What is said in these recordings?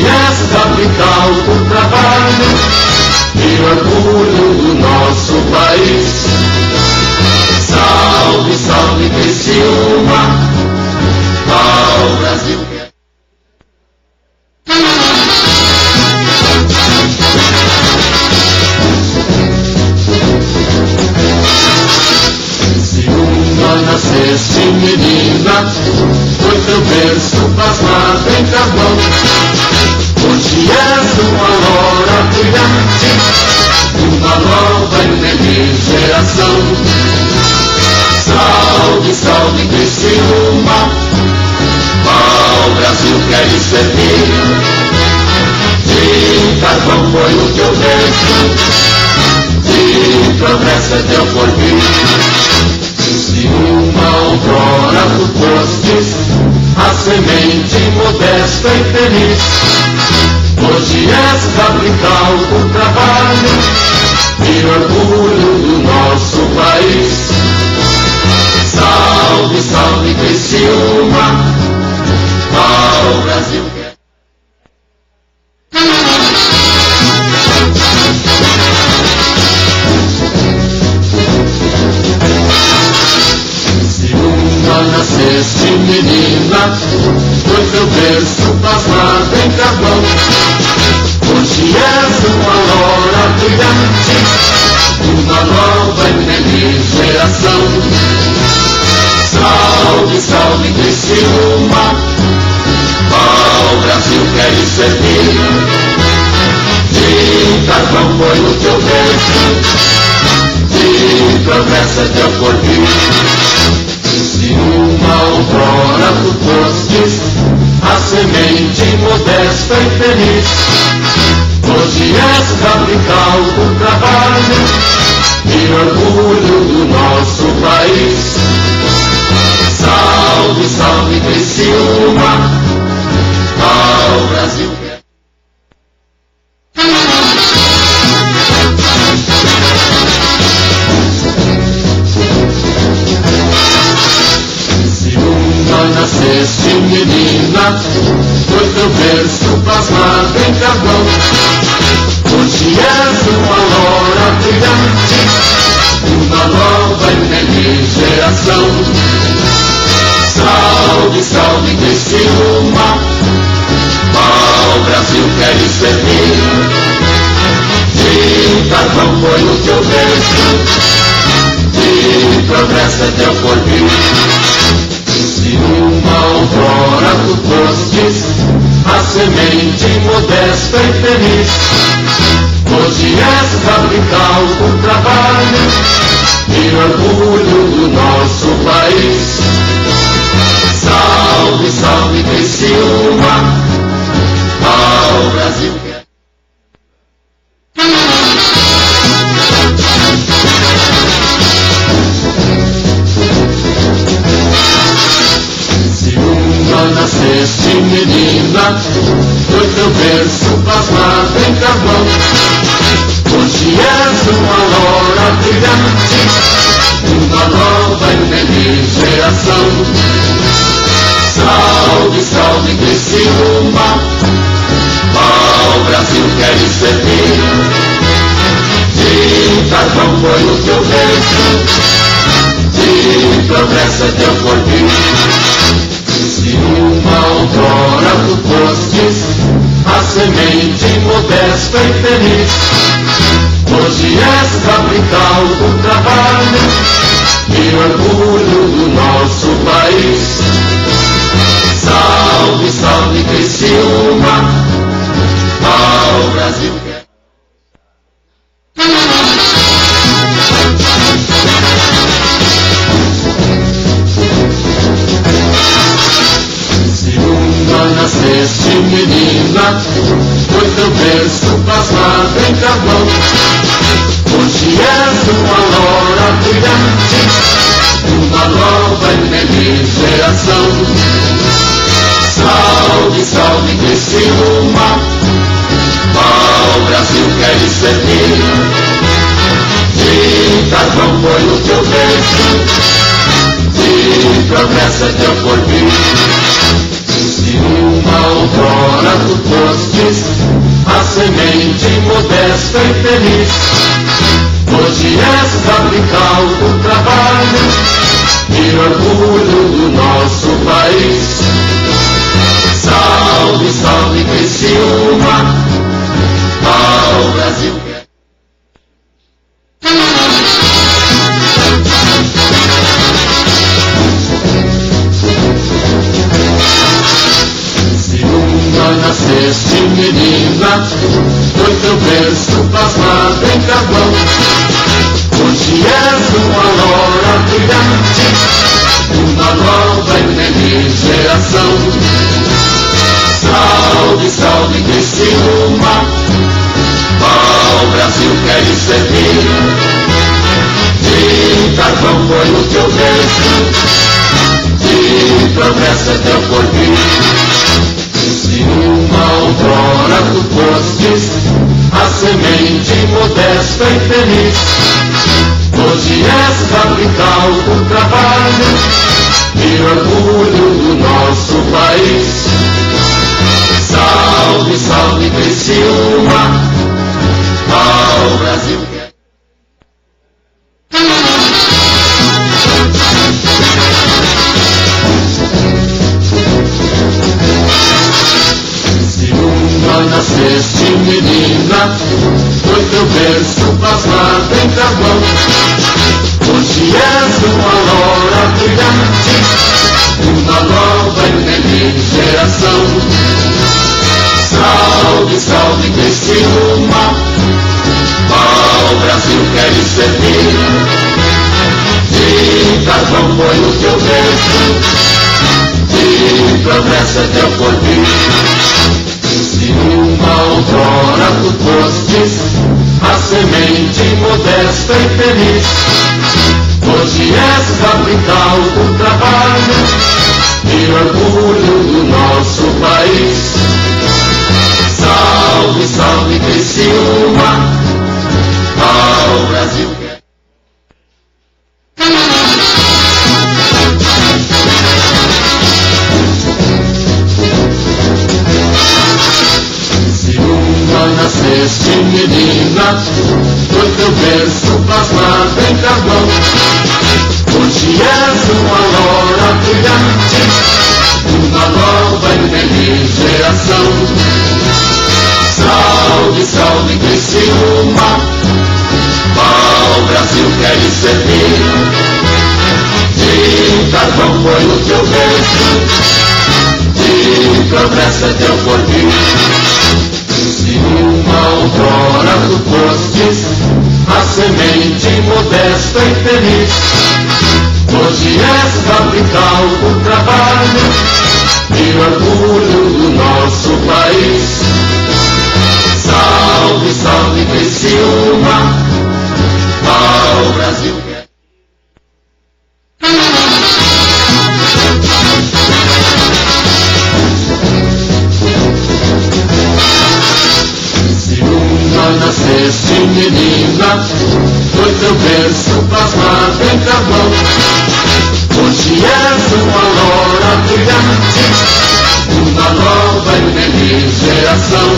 és capital do trabalho e orgulho do nosso país. Salve, salve Criciúma, ao Brasil. Criciúma, nasceste menina, foi teu berço plasmado em carvão. Hoje és uma aurora brilhante, uma nova e feliz geração. Salve, salve Criciúma, ao Brasil queres servir. De carvão foi o teu berço, de progresso é teu porvir. Criciúma, outrora tu fostes a semente modesta e feliz. Hoje és capital do trabalho e orgulho do nosso país. Salve, salve Criciúma, ao Brasil. Criciúma, nasceste menina, foi teu berço plasmado em carvão. Hoje és uma aurora brilhante, uma nova e feliz geração. Salve, salve Criciúma, ao Brasil queres servir. De carvão foi o teu berço, de progresso é teu porvir. Criciúma, outrora tu fostes a semente modesta e feliz. Hoje és capital do trabalho e orgulho do nosso país. Salve, salve Criciúma, ao Brasil. Criciúma, nasceste menina, foi teu berço plasmado em carvão. Hoje és uma aurora brilhante, uma nova e feliz geração. Salve, salve Criciúma, ao Brasil queres servir. De carvão foi o teu berço, de progresso é teu porvir. Criciúma, outrora tu fostes a semente modesta e feliz. Hoje és capital do trabalho e orgulho do nosso país. Salve, salve Criciúma, ao Brasil. Criciúma, nasceste menina, foi teu berço plasmado em carvão. Hoje és uma aurora brilhante, uma nova e feliz geração. Salve, salve Criciúma, ao Brasil queres servir. De carvão foi o teu berço, de progresso é teu porvir. Criciúma, outrora tu fostes a semente modesta e feliz. Hoje és capital do trabalho e orgulho do nosso país. Salve, salve Criciúma, ao Brasil. Criciúma, nasceste menina, foi teu berço plasmado em carvão. Hoje és uma aurora brilhante, uma nova e feliz geração. Salve, salve Criciúma, ao Brasil queres servir. De carvão foi o teu berço, de progresso é teu porvir. Criciúma, uma outrora tu fostes a semente modesta e feliz. Hoje és fabrical do trabalho e orgulho do nosso país. Salve, salve Criciúma, ao Brasil. Criciúma, nasceste menina, foi teu berço plasmado em carvão. Hoje és uma aurora brilhante, uma nova e feliz geração. Salve, salve Criciúma, ao Brasil queres servir. De carvão foi o teu berço, de progresso é teu porvir. Criciúma, outrora tu fostes a semente modesta e feliz. Hoje és fabrical do trabalho e orgulho do nosso país. Salve, salve Criciúma, ao Brasil. Criciúma, nasceste menina, foi teu berço plasmado em carvão. Hoje és uma aurora brilhante, uma nova e feliz geração. Salve, salve Criciúma, ao Brasil queres servir. De carvão foi o teu berço, de progresso é teu porvir. Criciúma, outrora tu fostes a semente modesta e feliz. Hoje és fabrical do trabalho e orgulho do nosso país. Salve, salve Criciúma, ao Brasil. Criciúma, nasceste menina, foi teu berço plasmado em carvão. Hoje és uma aurora brilhante, uma nova e feliz geração. Salve, salve Criciúma, ao Brasil queres servir. De carvão foi o teu berço, de progresso é teu porvir. Criciúma, outrora tu fostes a semente modesta e feliz. Hoje és fabrical do trabalho e orgulho do nosso país. Salve, salve Criciúma, ao Brasil. Criciúma, nasceste menina, foi teu berço plasmado em carvão. Hoje és uma aurora brilhante, uma nova e feliz geração.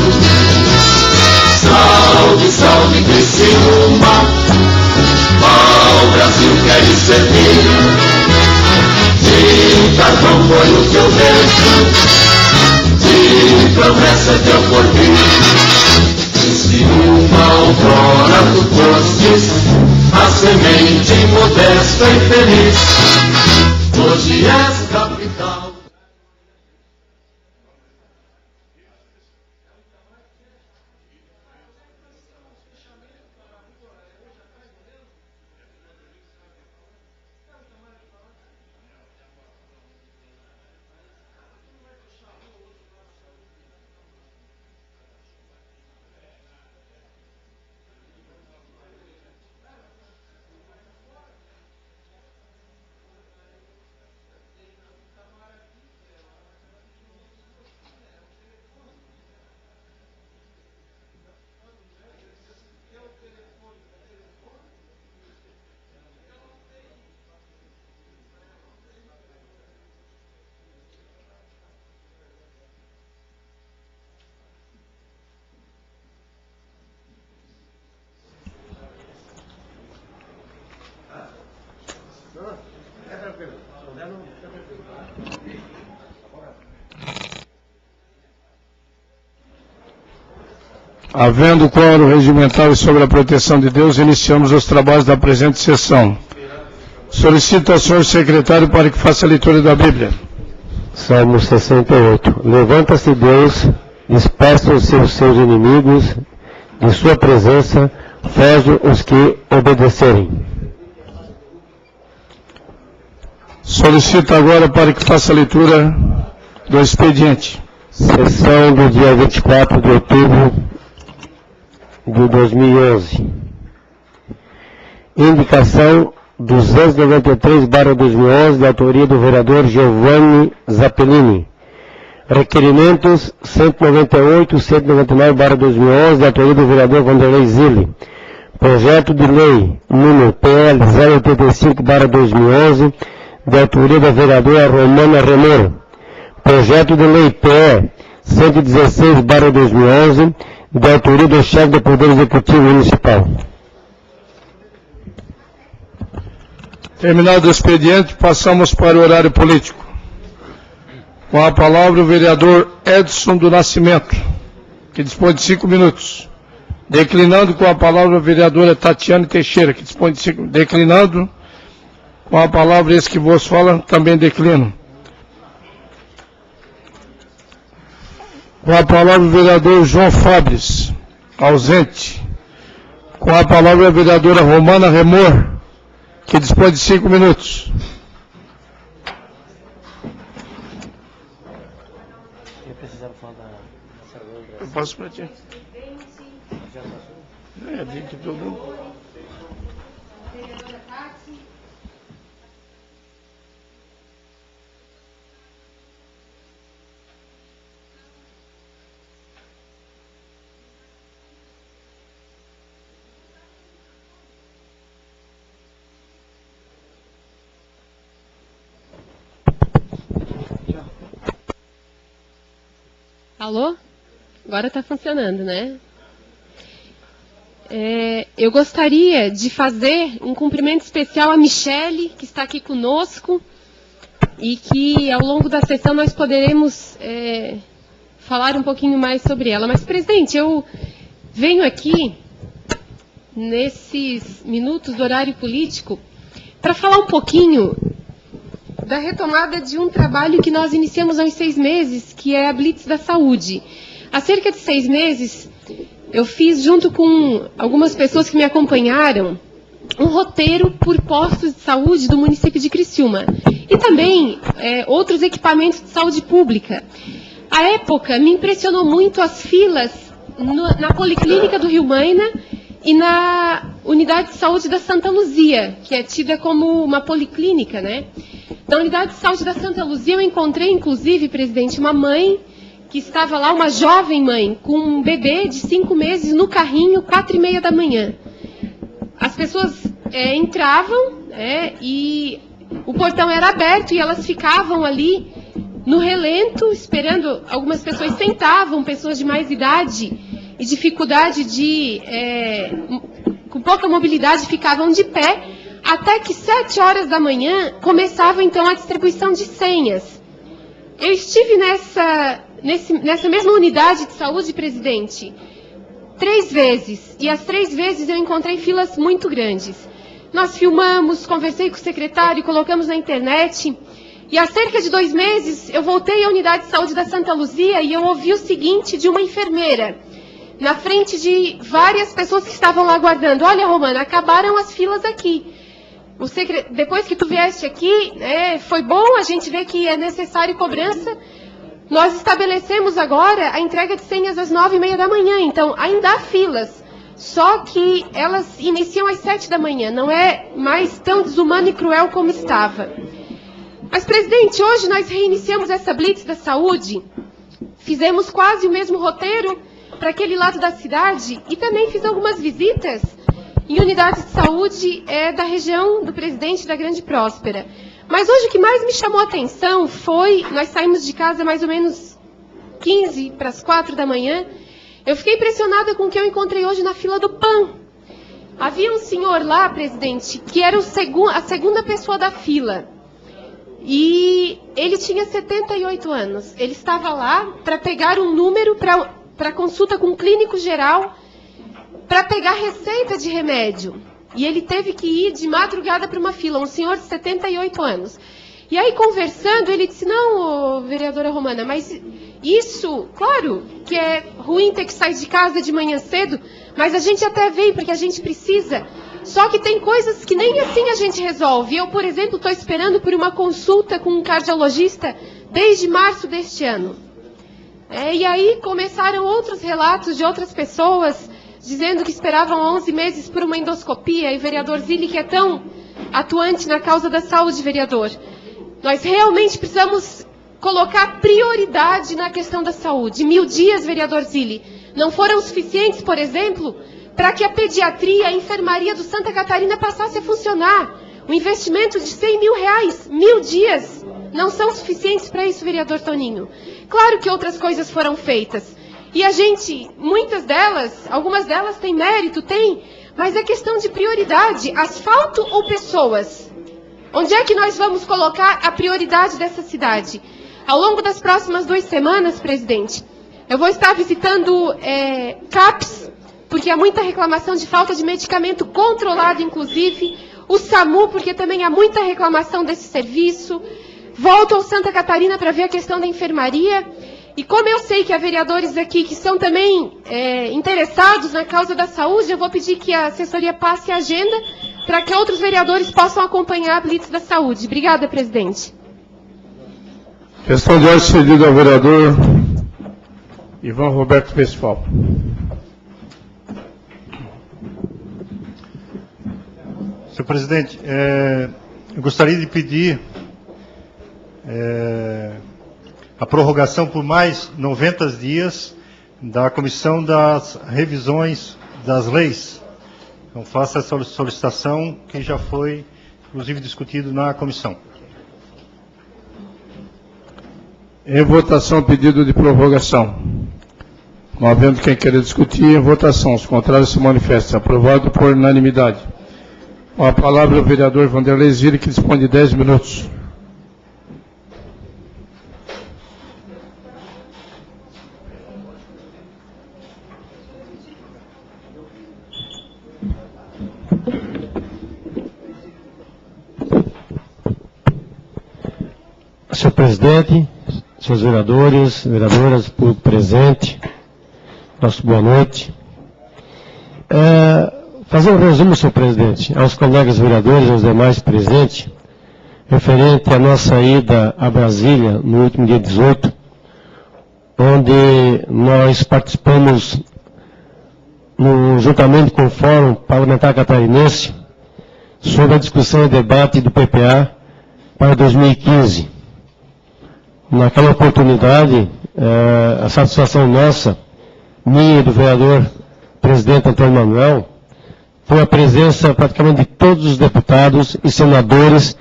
Salve, salve Criciúma, ao Brasil queres servir. De carvão foi o teu berço, de progresso é teu porvir. Criciúma, outrora tu fostes a semente modesta e feliz. Hoje és capital. Havendo quórum regimental sobre a proteção de Deus, iniciamos os trabalhos da presente sessão. Solicito ao senhor secretário para que faça a leitura da Bíblia. Salmo 68. Levanta-se Deus, dispersa os seus inimigos, de sua presença, foge os que obedecerem. Solicito agora para que faça a leitura do expediente. Sessão do dia 24 de outubro de 2011. Indicação 293/2011, de autoria do vereador Giovanni Zappellini. Requerimentos 198 e 199/2011, de autoria do vereador Vanderlei Zilli. Projeto de lei número PL 085/2011, de autoria da vereadora Romana Remor. Projeto de lei PE 116/2011, de autoria do chefe do Poder Executivo Municipal. Terminado o expediente, passamos para o horário político. Com a palavra o vereador Edson do Nascimento, que dispõe de 5 minutos. Declinando com a palavra a vereadora Tatiane Teixeira, que dispõe de 5 minutos. Declinando com a palavra esse que vos fala, também declino. Com a palavra o vereador João Fabres, ausente. Com a palavra a vereadora Romana Remor, que dispõe de 5 minutos. Eu passo para ti. Digo que todo. Alô? Agora está funcionando, né? Eu gostaria de fazer um cumprimento especial a Michele, que está aqui conosco, e que ao longo da sessão nós poderemos falar um pouquinho mais sobre ela. Mas, presidente, eu venho aqui, nesses minutos do horário político, para falar um pouquinho da retomada de um trabalho que nós iniciamos há uns 6 meses, que é a Blitz da Saúde. Há cerca de 6 meses, eu fiz, junto com algumas pessoas que me acompanharam, um roteiro por postos de saúde do município de Criciúma. E também outros equipamentos de saúde pública. À época, me impressionou muito as filas na Policlínica do Rio Maina e na Unidade de Saúde da Santa Luzia, que é tida como uma policlínica, né? Na Unidade de Saúde da Santa Luzia, eu encontrei, inclusive, presidente, uma mãe que estava lá, uma jovem mãe, com um bebê de 5 meses no carrinho, 4h30 da manhã. As pessoas entravam, e o portão era aberto e elas ficavam ali no relento, esperando. Algumas pessoas sentavam, pessoas de mais idade e dificuldade com pouca mobilidade, ficavam de pé, até que 7 horas da manhã começava então a distribuição de senhas. Eu estive nessa mesma unidade de saúde, presidente, 3 vezes, e as 3 vezes eu encontrei filas muito grandes. Nós filmamos, conversei com o secretário, colocamos na internet, e há cerca de 2 meses eu voltei à unidade de saúde da Santa Luzia e eu ouvi o seguinte de uma enfermeira, na frente de várias pessoas que estavam lá aguardando: olha, Romana, acabaram as filas aqui. Depois que tu vieste aqui, foi bom a gente ver que é necessário cobrança. Nós estabelecemos agora a entrega de senhas às 9h30 da manhã, então ainda há filas. Só que elas iniciam às 7 da manhã, não é mais tão desumano e cruel como estava. Mas, presidente, hoje nós reiniciamos essa Blitz da Saúde, fizemos quase o mesmo roteiro para aquele lado da cidade e também fiz algumas visitas em unidades de saúde da região do Presidente da Grande Próspera. Mas hoje o que mais me chamou a atenção foi, nós saímos de casa mais ou menos 15 para as 4 da manhã, eu fiquei impressionada com o que eu encontrei hoje na fila do PAN. Havia um senhor lá, presidente, que era a segunda pessoa da fila. e ele tinha 78 anos. Ele estava lá para pegar um número para consulta com um clínico geral, para pegar receita de remédio. E ele teve que ir de madrugada para uma fila, um senhor de 78 anos. E aí, conversando, ele disse, não, vereadora Romana, mas isso, claro, que é ruim ter que sair de casa de manhã cedo, mas a gente até vem porque a gente precisa. Só que tem coisas que nem assim a gente resolve. Eu, por exemplo, estou esperando por uma consulta com um cardiologista desde março deste ano. E aí começaram outros relatos de outras pessoas dizendo que esperavam 11 meses por uma endoscopia. E o vereador Zilli, que é tão atuante na causa da saúde, vereador, nós realmente precisamos colocar prioridade na questão da saúde. 1000 dias, vereador Zilli, não foram suficientes, por exemplo, para que a pediatria, a enfermaria do Santa Catarina passasse a funcionar. Um investimento de 100 mil reais, 1000 dias, não são suficientes para isso, vereador Toninho. Claro que outras coisas foram feitas. E a gente, muitas delas, algumas delas têm mérito, tem, mas é questão de prioridade. Asfalto ou pessoas? Onde é que nós vamos colocar a prioridade dessa cidade? Ao longo das próximas 2 semanas, presidente, eu vou estar visitando CAPS, porque há muita reclamação de falta de medicamento controlado, inclusive, o SAMU, porque também há muita reclamação desse serviço. Volto ao Santa Catarina para ver a questão da enfermaria. E como eu sei que há vereadores aqui que são também interessados na causa da saúde, eu vou pedir que a assessoria passe a agenda para que outros vereadores possam acompanhar a Blitz da Saúde. Obrigada, presidente. Questão de ordem cedida ao vereador Ivan Roberto Westphal. Senhor presidente, eu gostaria de pedir a prorrogação por mais 90 dias da Comissão das Revisões das Leis. Então, faça essa solicitação que já foi, inclusive, discutido na comissão. Em votação, pedido de prorrogação. Não havendo quem queira discutir, em votação. Os contrários se manifestam. Aprovado por unanimidade. Com a palavra o vereador Vanderlei Zilli, que dispõe de 10 minutos. Senhor presidente, senhores vereadores, vereadoras, público presente, nosso boa noite. Fazer um resumo, senhor presidente, aos colegas vereadores e aos demais presentes, referente à nossa ida a Brasília no último dia 18, onde nós participamos juntamente com o Fórum Parlamentar Catarinense sobre a discussão e debate do PPA para 2015. Naquela oportunidade, a satisfação nossa, minha e do vereador presidente Antônio Manuel, foi a presença praticamente de todos os deputados e senadores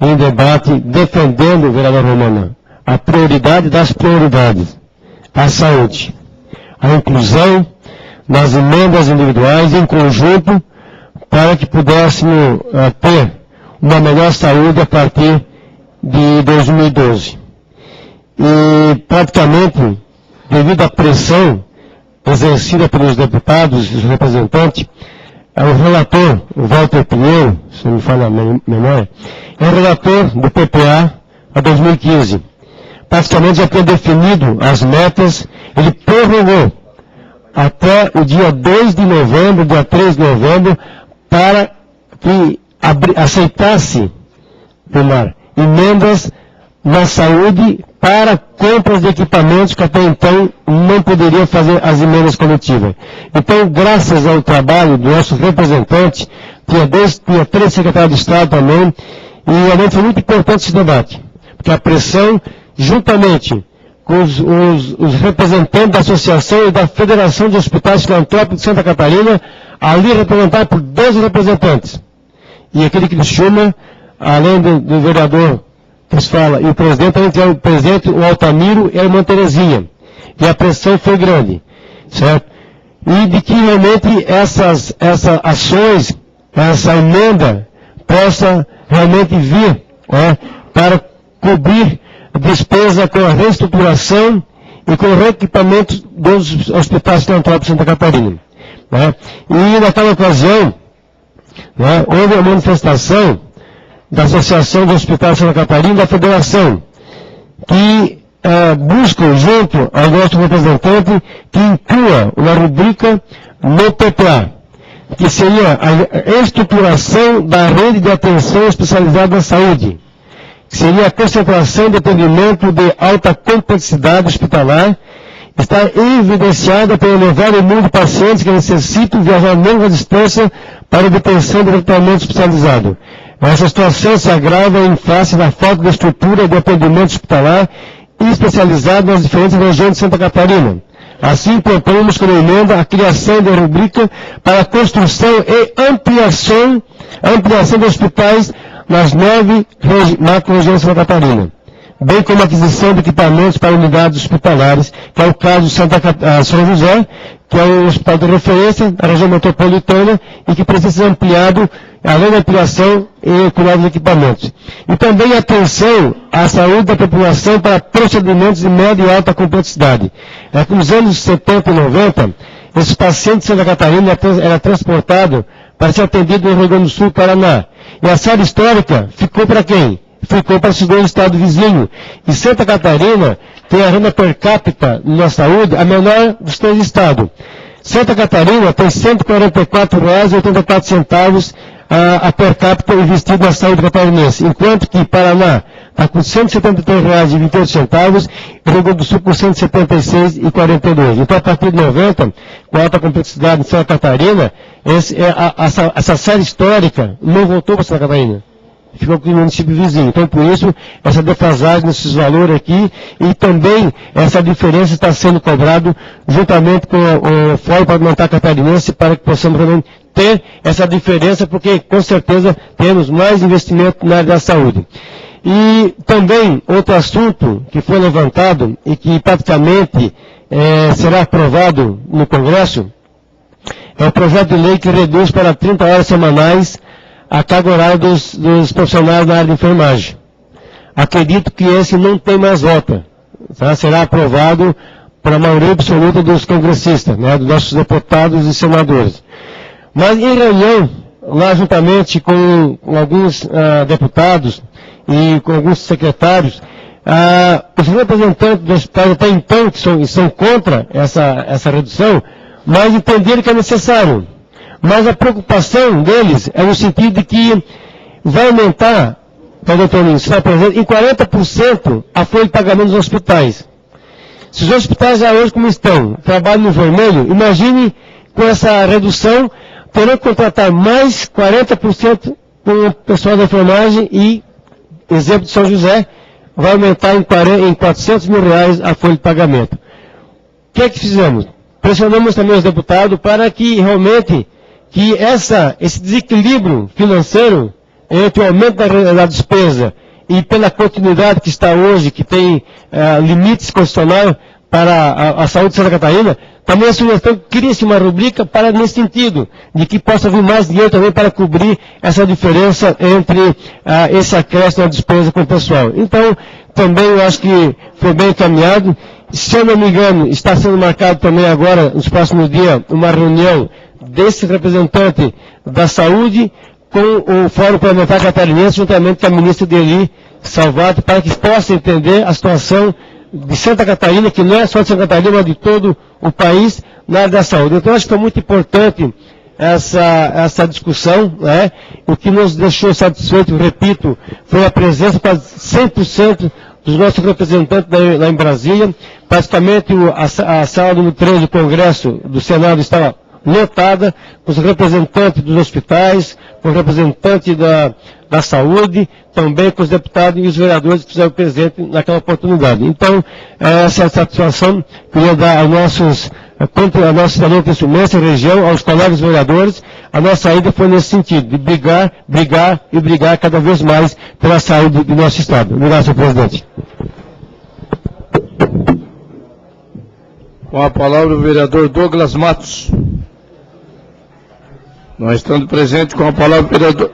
em debate, defendendo, vereador Romana, a prioridade das prioridades, a saúde, a inclusão nas emendas individuais em conjunto, para que pudéssemos ter uma melhor saúde a partir de 2012. E praticamente, devido à pressão exercida pelos deputados e os representantes, o relator, o Walter Pinheiro, se não me falha a memória, é o relator do PPA a 2015. Praticamente já tinha definido as metas, ele prorrogou até o dia 2 de novembro, dia 3 de novembro, para que aceitasse, Vilmar, emendas na saúde para compras de equipamentos que até então não poderiam fazer as emendas coletivas. Então, graças ao trabalho do nosso representante, tinha 3 secretários de Estado também, e realmente foi muito importante esse debate, porque a pressão, juntamente com os representantes da Associação e da Federação de Hospitais Filantrópicos de Santa Catarina, ali representado por 12 representantes. E aquele que nos chama, além do vereador que se fala, e o presidente, também tem o presidente, o Altamiro e a irmã Terezinha. E a pressão foi grande, certo? E de que realmente essas ações, essa emenda, possa realmente vir, para para cobrir despesa com a reestruturação e com o reequipamento dos hospitais filantrópicos de Santa Catarina. Né? E naquela ocasião, né, houve a manifestação da Associação dos Hospitais de Santa Catarina e da Federação, que buscam, junto ao nosso representante, que inclua uma rubrica no PPA, que seria a estruturação da rede de atenção especializada na saúde, que seria a concentração de atendimento de alta complexidade hospitalar, está evidenciada pelo elevado número de pacientes que necessitam viajar longa distância para a obtenção de tratamento especializado. Essa situação se agrava em face da falta de estrutura de atendimento hospitalar especializado nas diferentes regiões de Santa Catarina. Assim, propomos como emenda a criação da rubrica para a construção e ampliação de hospitais nas 9 macro-regiões de Santa Catarina, bem como a aquisição de equipamentos para unidades hospitalares, que é o caso de São José, que é um hospital de referência da região metropolitana e que precisa ser ampliado, além da ampliação e com novos equipamentos. E também atenção à saúde da população para procedimentos de média e alta complexidade. Nos anos 70 e 90, esses pacientes de Santa Catarina eram transportados para ser atendidos no Rio Grande do Sul, Paraná. E a sala histórica ficou para quem? Ficou para esses dois estados vizinhos. E Santa Catarina tem a renda per capita na saúde a menor dos 3 estados. Santa Catarina tem R$ 144,84 a per capita investido na saúde catarinense, enquanto que Paraná está com R$ 173,28 e Rio Grande do Sul com R$ 176,42. Então, a partir de 90, com alta complexidade em Santa Catarina, essa série histórica não voltou para Santa Catarina. Ficou com o município vizinho. Então, por isso, essa defasagem nesses valores aqui e também essa diferença está sendo cobrado juntamente com o Fórum Parlamentar Catarinense para que possamos realmente ter essa diferença, porque com certeza temos mais investimento na área da saúde. E também outro assunto que foi levantado e que praticamente será aprovado no Congresso é o projeto de lei que reduz para 30 horas semanais a carga horária dos profissionais da área de enfermagem. Acredito que esse não tem mais volta. Tá? Será aprovado para a maioria absoluta dos congressistas, né, dos nossos deputados e senadores. Mas em reunião, lá juntamente com alguns deputados e com alguns secretários, os representantes dos hospitais até então, que são contra essa redução, mas entenderam que é necessário. Mas a preocupação deles é no sentido de que vai aumentar, doutor Lins, em 40% a folha de pagamento dos hospitais. Se os hospitais já hoje como estão, trabalham no vermelho, imagine com essa redução, terão que contratar mais 40% com o pessoal da enfermagem e, exemplo de São José, vai aumentar em R$400 mil a folha de pagamento. O que é que fizemos? Pressionamos também os deputados para que realmente esse desequilíbrio financeiro entre o aumento da despesa e pela continuidade que está hoje, que tem limites constitucionais para a saúde de Santa Catarina, também a sugestão cria-se uma rubrica para nesse sentido, de que possa vir mais dinheiro também para cobrir essa diferença entre esse acréscimo na despesa com o pessoal. Então, também eu acho que foi bem encaminhado. Se eu não me engano, está sendo marcado também agora, nos próximos dias, uma reunião desse representante da saúde com o Fórum Parlamentar Catarinense, juntamente com a ministra Deli Salvato, para que possa entender a situação de Santa Catarina, que não é só de Santa Catarina, mas de todo o país, na área da saúde. Então, acho que é muito importante essa discussão, né? O que nos deixou satisfeito, repito, foi a presença para 100% dos nossos representantes lá em Brasília. Praticamente a sala número 3 do Congresso do Senado estava lotada, com os representantes dos hospitais, com os representantes da saúde, também com os deputados e os vereadores que fizeram presente naquela oportunidade. Então, essa satisfação que eu ia dar a nossa cidadania pessoense, região, aos colegas vereadores. A nossa saída foi nesse sentido, de brigar cada vez mais pela saúde do nosso Estado. Obrigado, senhor presidente. Com a palavra o vereador Douglas Matos. Nós estamos presentes com a palavra o vereador.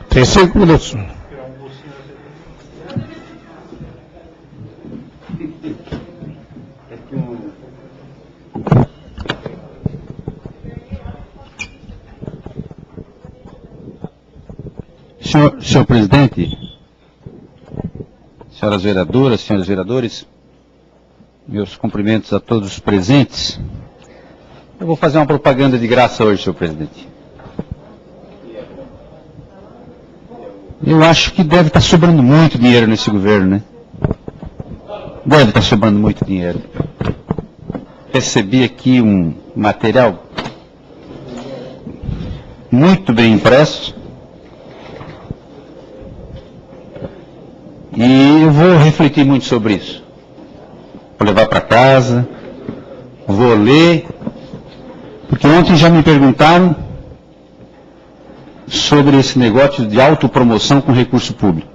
Tem 5 minutos. Senhor presidente, senhoras vereadoras, senhores vereadores, meus cumprimentos a todos os presentes. Eu vou fazer uma propaganda de graça hoje, senhor presidente. Eu acho que deve estar sobrando muito dinheiro nesse governo, né? Deve estar sobrando muito dinheiro. Recebi aqui um material muito bem impresso. E eu vou refletir muito sobre isso. Vou levar para casa, vou ler, porque ontem já me perguntaram sobre esse negócio de autopromoção com recurso público.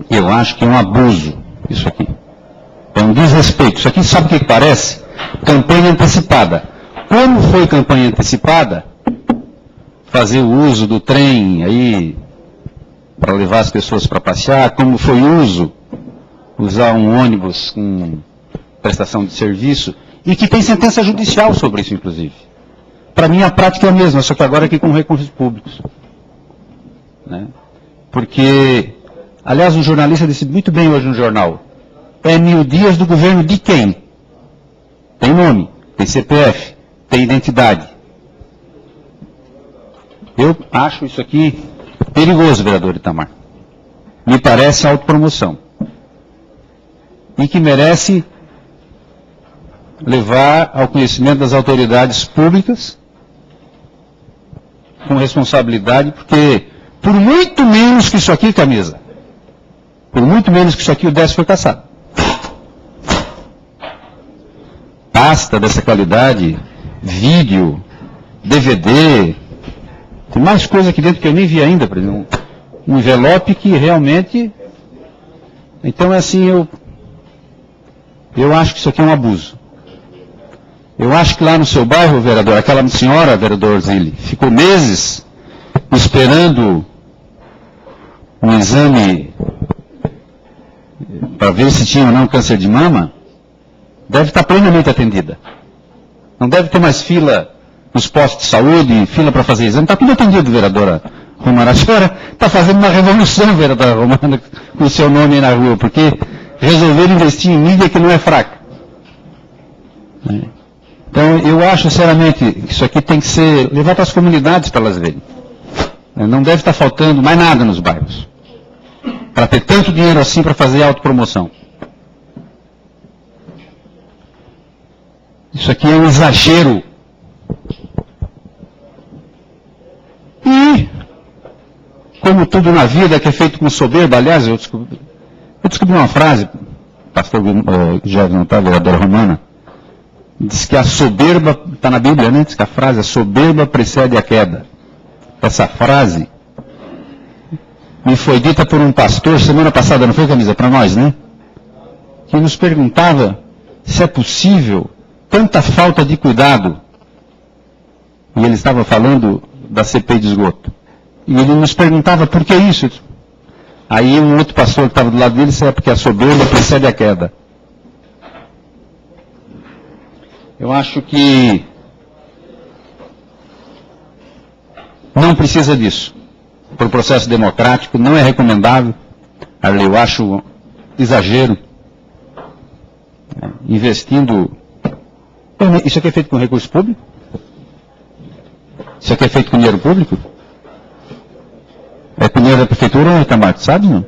Eu acho que é um abuso isso aqui. É um desrespeito. Isso aqui sabe o que parece? Campanha antecipada. Como foi campanha antecipada? Fazer o uso do trem aí para levar as pessoas para passear, como foi usar um ônibus com prestação de serviço, e que tem sentença judicial sobre isso, inclusive. Para mim, a prática é a mesma, só que agora aqui com recursos públicos. Né? Porque, aliás, um jornalista disse muito bem hoje no jornal, é 1000 dias do governo de quem? Tem nome, tem CPF, tem identidade. Eu acho isso aqui perigoso, vereador Itamar. Me parece autopromoção. E que merece levar ao conhecimento das autoridades públicas com responsabilidade, porque por muito menos que isso aqui, camisa, por muito menos que isso aqui, o Décio foi caçado. Pasta dessa qualidade, vídeo, DVD, tem mais coisa aqui dentro que eu nem vi ainda, por exemplo, um envelope que realmente... Então, assim, eu acho que isso aqui é um abuso. Eu acho que lá no seu bairro, vereador, aquela senhora, vereador Zilli, ficou meses esperando um exame para ver se tinha ou não câncer de mama, deve estar plenamente atendida. Não deve ter mais fila nos postos de saúde, fila para fazer exame. Está tudo atendido, vereadora Romana. A senhora está fazendo uma revolução, vereadora Romana, com o seu nome aí na rua, porque resolveram investir em mídia que não é fraca. Então, eu acho, sinceramente, que isso aqui tem que ser levado para as comunidades para elas verem. Não deve estar faltando mais nada nos bairros, para ter tanto dinheiro assim para fazer autopromoção. Isso aqui é um exagero. E, como tudo na vida que é feito com soberba, aliás, eu descobri uma frase, pastor Jovem, não está, vereadora Romana, diz que a soberba, está na Bíblia, né? Diz que a frase, a soberba precede a queda. Essa frase me foi dita por um pastor, semana passada, não foi, camisa, para nós, né? Que nos perguntava se é possível tanta falta de cuidado. E ele estava falando da CPI de esgoto. E ele nos perguntava por que isso. Aí um outro pastor que estava do lado dele disse, é porque a soberba precede a queda. Eu acho que não precisa disso. Para o processo democrático não é recomendável. Eu acho exagero. Investindo... Isso aqui é feito com recurso público? Isso aqui é feito com dinheiro público? É com dinheiro da prefeitura ou Itamar, sabe não?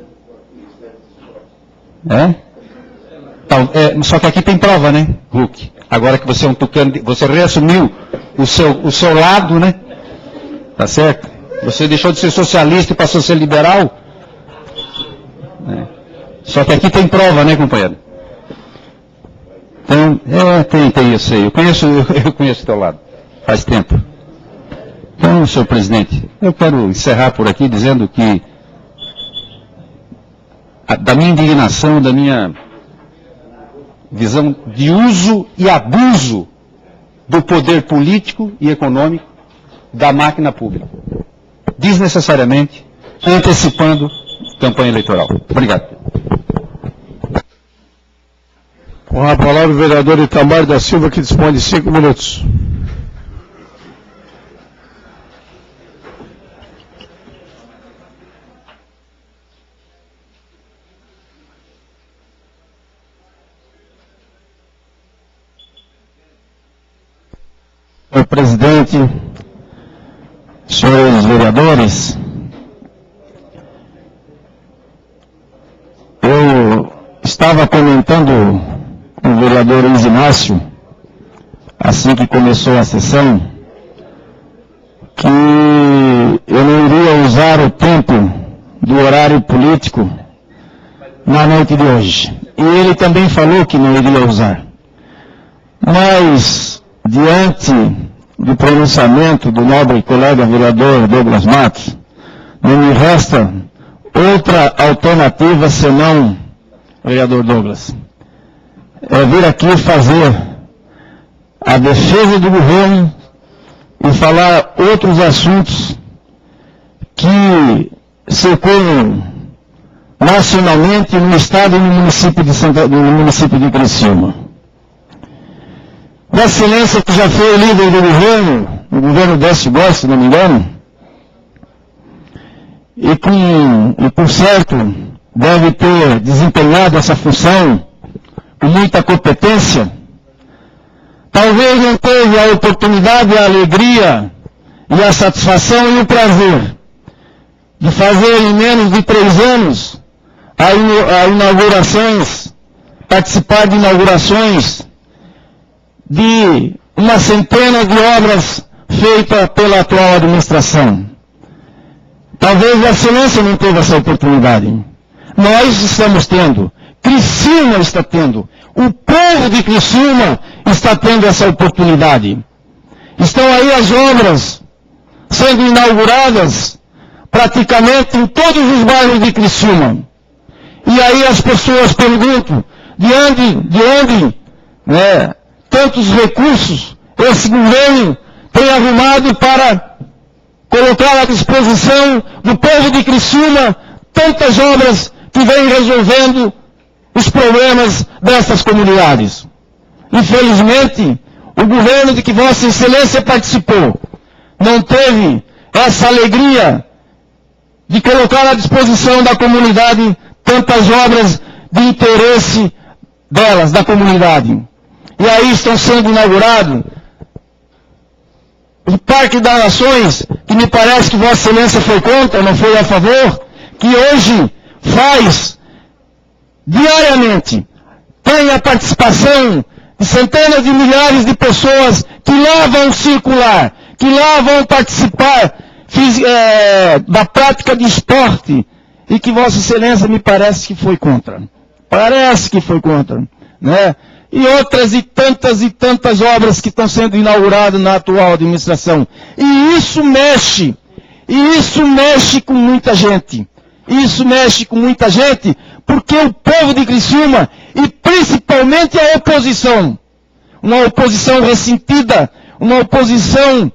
Só que aqui tem prova, né, Hulk? Agora que você é um tucano, você reassumiu o seu lado, né? Tá certo? Você deixou de ser socialista e passou a ser liberal? Só que aqui tem prova, né, companheiro? Então, tem, eu sei. Eu conheço o teu lado. Faz tempo. Então, senhor presidente, eu quero encerrar por aqui dizendo que da minha indignação, da minha visão de uso e abuso do poder político e econômico da máquina pública, desnecessariamente, antecipando campanha eleitoral. Obrigado. Com a palavra o vereador Itamar da Silva, que dispõe de 5 minutos. Senhor presidente, senhores vereadores, eu estava comentando com o vereador Luiz Inácio, assim que começou a sessão, que eu não iria usar o tempo do horário político na noite de hoje. E ele também falou que não iria usar. Mas, diante do pronunciamento do nobre colega vereador Douglas Matos, não me resta outra alternativa senão, vereador Douglas, é vir aqui fazer a defesa do governo e falar outros assuntos que circulam nacionalmente no estado e no município de Criciúma. Vossa Excelência, que já foi líder do governo, o governo Décio Góes, se não me engano, e por certo deve ter desempenhado essa função com muita competência, talvez não teve a oportunidade, a alegria e a satisfação e o prazer de fazer em menos de 3 anos a inaugurações, participar de inaugurações de uma centena de obras feitas pela atual administração. Talvez a Excelência não teve essa oportunidade. Nós estamos tendo, Criciúma está tendo, o povo de Criciúma está tendo essa oportunidade. Estão aí as obras sendo inauguradas praticamente em todos os bairros de Criciúma. E aí as pessoas perguntam, de onde tantos recursos esse governo tem arrumado para colocar à disposição do povo de Criciúma tantas obras que vêm resolvendo os problemas dessas comunidades. Infelizmente, o governo de que Vossa Excelência participou não teve essa alegria de colocar à disposição da comunidade tantas obras de interesse delas, da comunidade. E aí estão sendo inaugurados o Parque das Nações, que me parece que Vossa Excelência foi contra, não foi a favor, que hoje faz diariamente, tem a participação de centenas de milhares de pessoas que lá vão circular, que lá vão participar da prática de esporte, e que Vossa Excelência me parece que foi contra. Parece que foi contra, né? E outras e tantas obras que estão sendo inauguradas na atual administração. E isso mexe com muita gente. Isso mexe com muita gente, porque o povo de Criciúma, e principalmente a oposição, uma oposição ressentida, uma oposição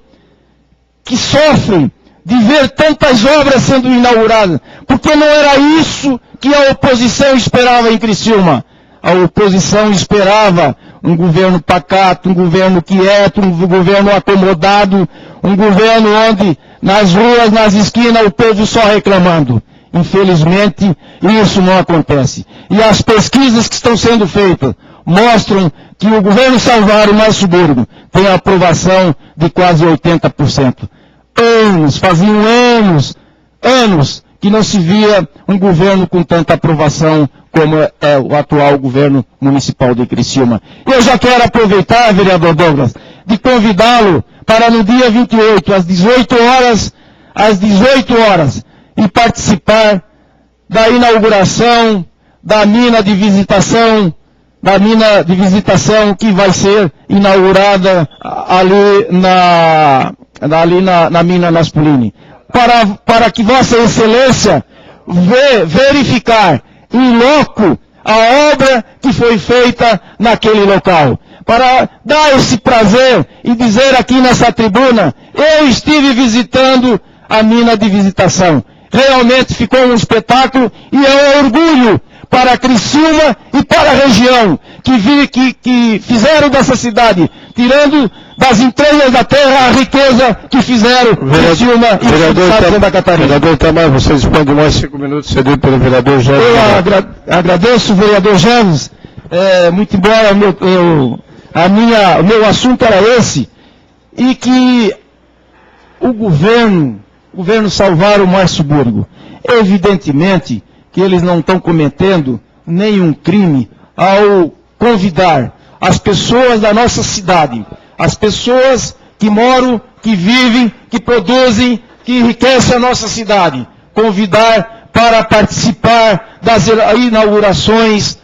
que sofre de ver tantas obras sendo inauguradas, porque não era isso que a oposição esperava em Criciúma. A oposição esperava um governo pacato, um governo quieto, um governo acomodado, um governo onde nas ruas, nas esquinas, o povo só reclamando. Infelizmente, isso não acontece. E as pesquisas que estão sendo feitas mostram que o governo Salvador Márcio Burgo tem a aprovação de quase 80%. Faziam anos que não se via um governo com tanta aprovação como é o atual governo municipal de Criciúma. Eu já quero aproveitar, vereador Douglas, de convidá-lo para no dia 28, às 18 horas, e participar da inauguração da mina de visitação, que vai ser inaugurada ali na mina Naspolini, para que Vossa Excelência verificar em loco a obra que foi feita naquele local, para dar esse prazer e dizer aqui nessa tribuna, eu estive visitando a mina de Visitação. Realmente ficou um espetáculo e é um orgulho para Criciúma e para a região, que fizeram dessa cidade, tirando das entranhas da terra a riqueza que fizeram Criciúma e Santa Catarina. Vereador Itamar, você dispõe de mais 5 minutos, cedido pelo vereador Javes. Eu agradeço, vereador Javes, muito embora o meu assunto era esse, e que o governo salvar o Márcio Burgo. Evidentemente que eles não estão cometendo nenhum crime ao convidar as pessoas da nossa cidade, as pessoas que moram, que vivem, que produzem, que enriquecem a nossa cidade, convidar para participar das inaugurações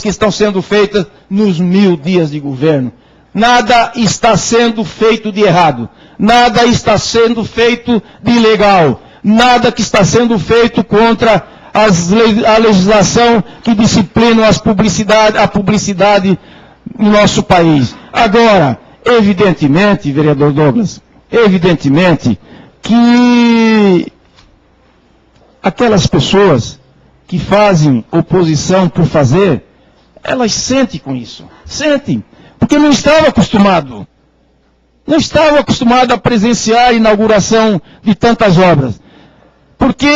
que estão sendo feitas nos 1000 dias de governo. Nada está sendo feito de errado, nada está sendo feito de ilegal, nada que está sendo feito contra a legislação que disciplina a publicidade no nosso país. Agora, evidentemente, vereador Douglas, evidentemente que aquelas pessoas que fazem oposição por fazer, elas sentem com isso, sentem. Porque não estava acostumado a presenciar a inauguração de tantas obras. Porque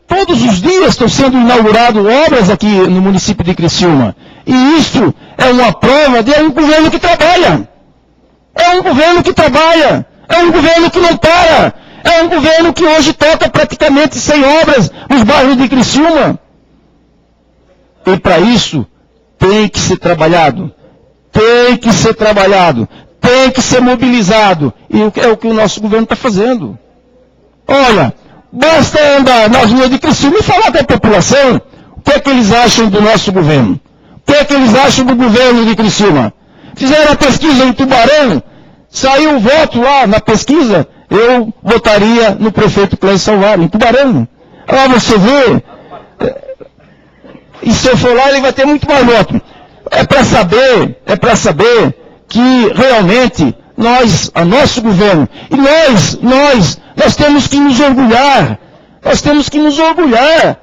todos os dias estão sendo inauguradas obras aqui no município de Criciúma. E isso é uma prova de um governo que trabalha. É um governo que trabalha. É um governo que não para. É um governo que hoje toca praticamente 100 obras nos bairros de Criciúma. E para isso, tem que ser trabalhado, tem que ser mobilizado, e é o que o nosso governo está fazendo. Olha, basta andar nas ruas de Criciúma e falar com a população o que é que eles acham do nosso governo, o que é que eles acham do governo de Criciúma. Fizeram a pesquisa em Tubarão, saiu o voto lá na pesquisa, eu votaria no prefeito Clécio Salvaro, em Tubarão. Lá você vê. E se eu for lá, ele vai ter muito mais voto. É para saber que realmente o nosso governo, e nós temos que nos orgulhar,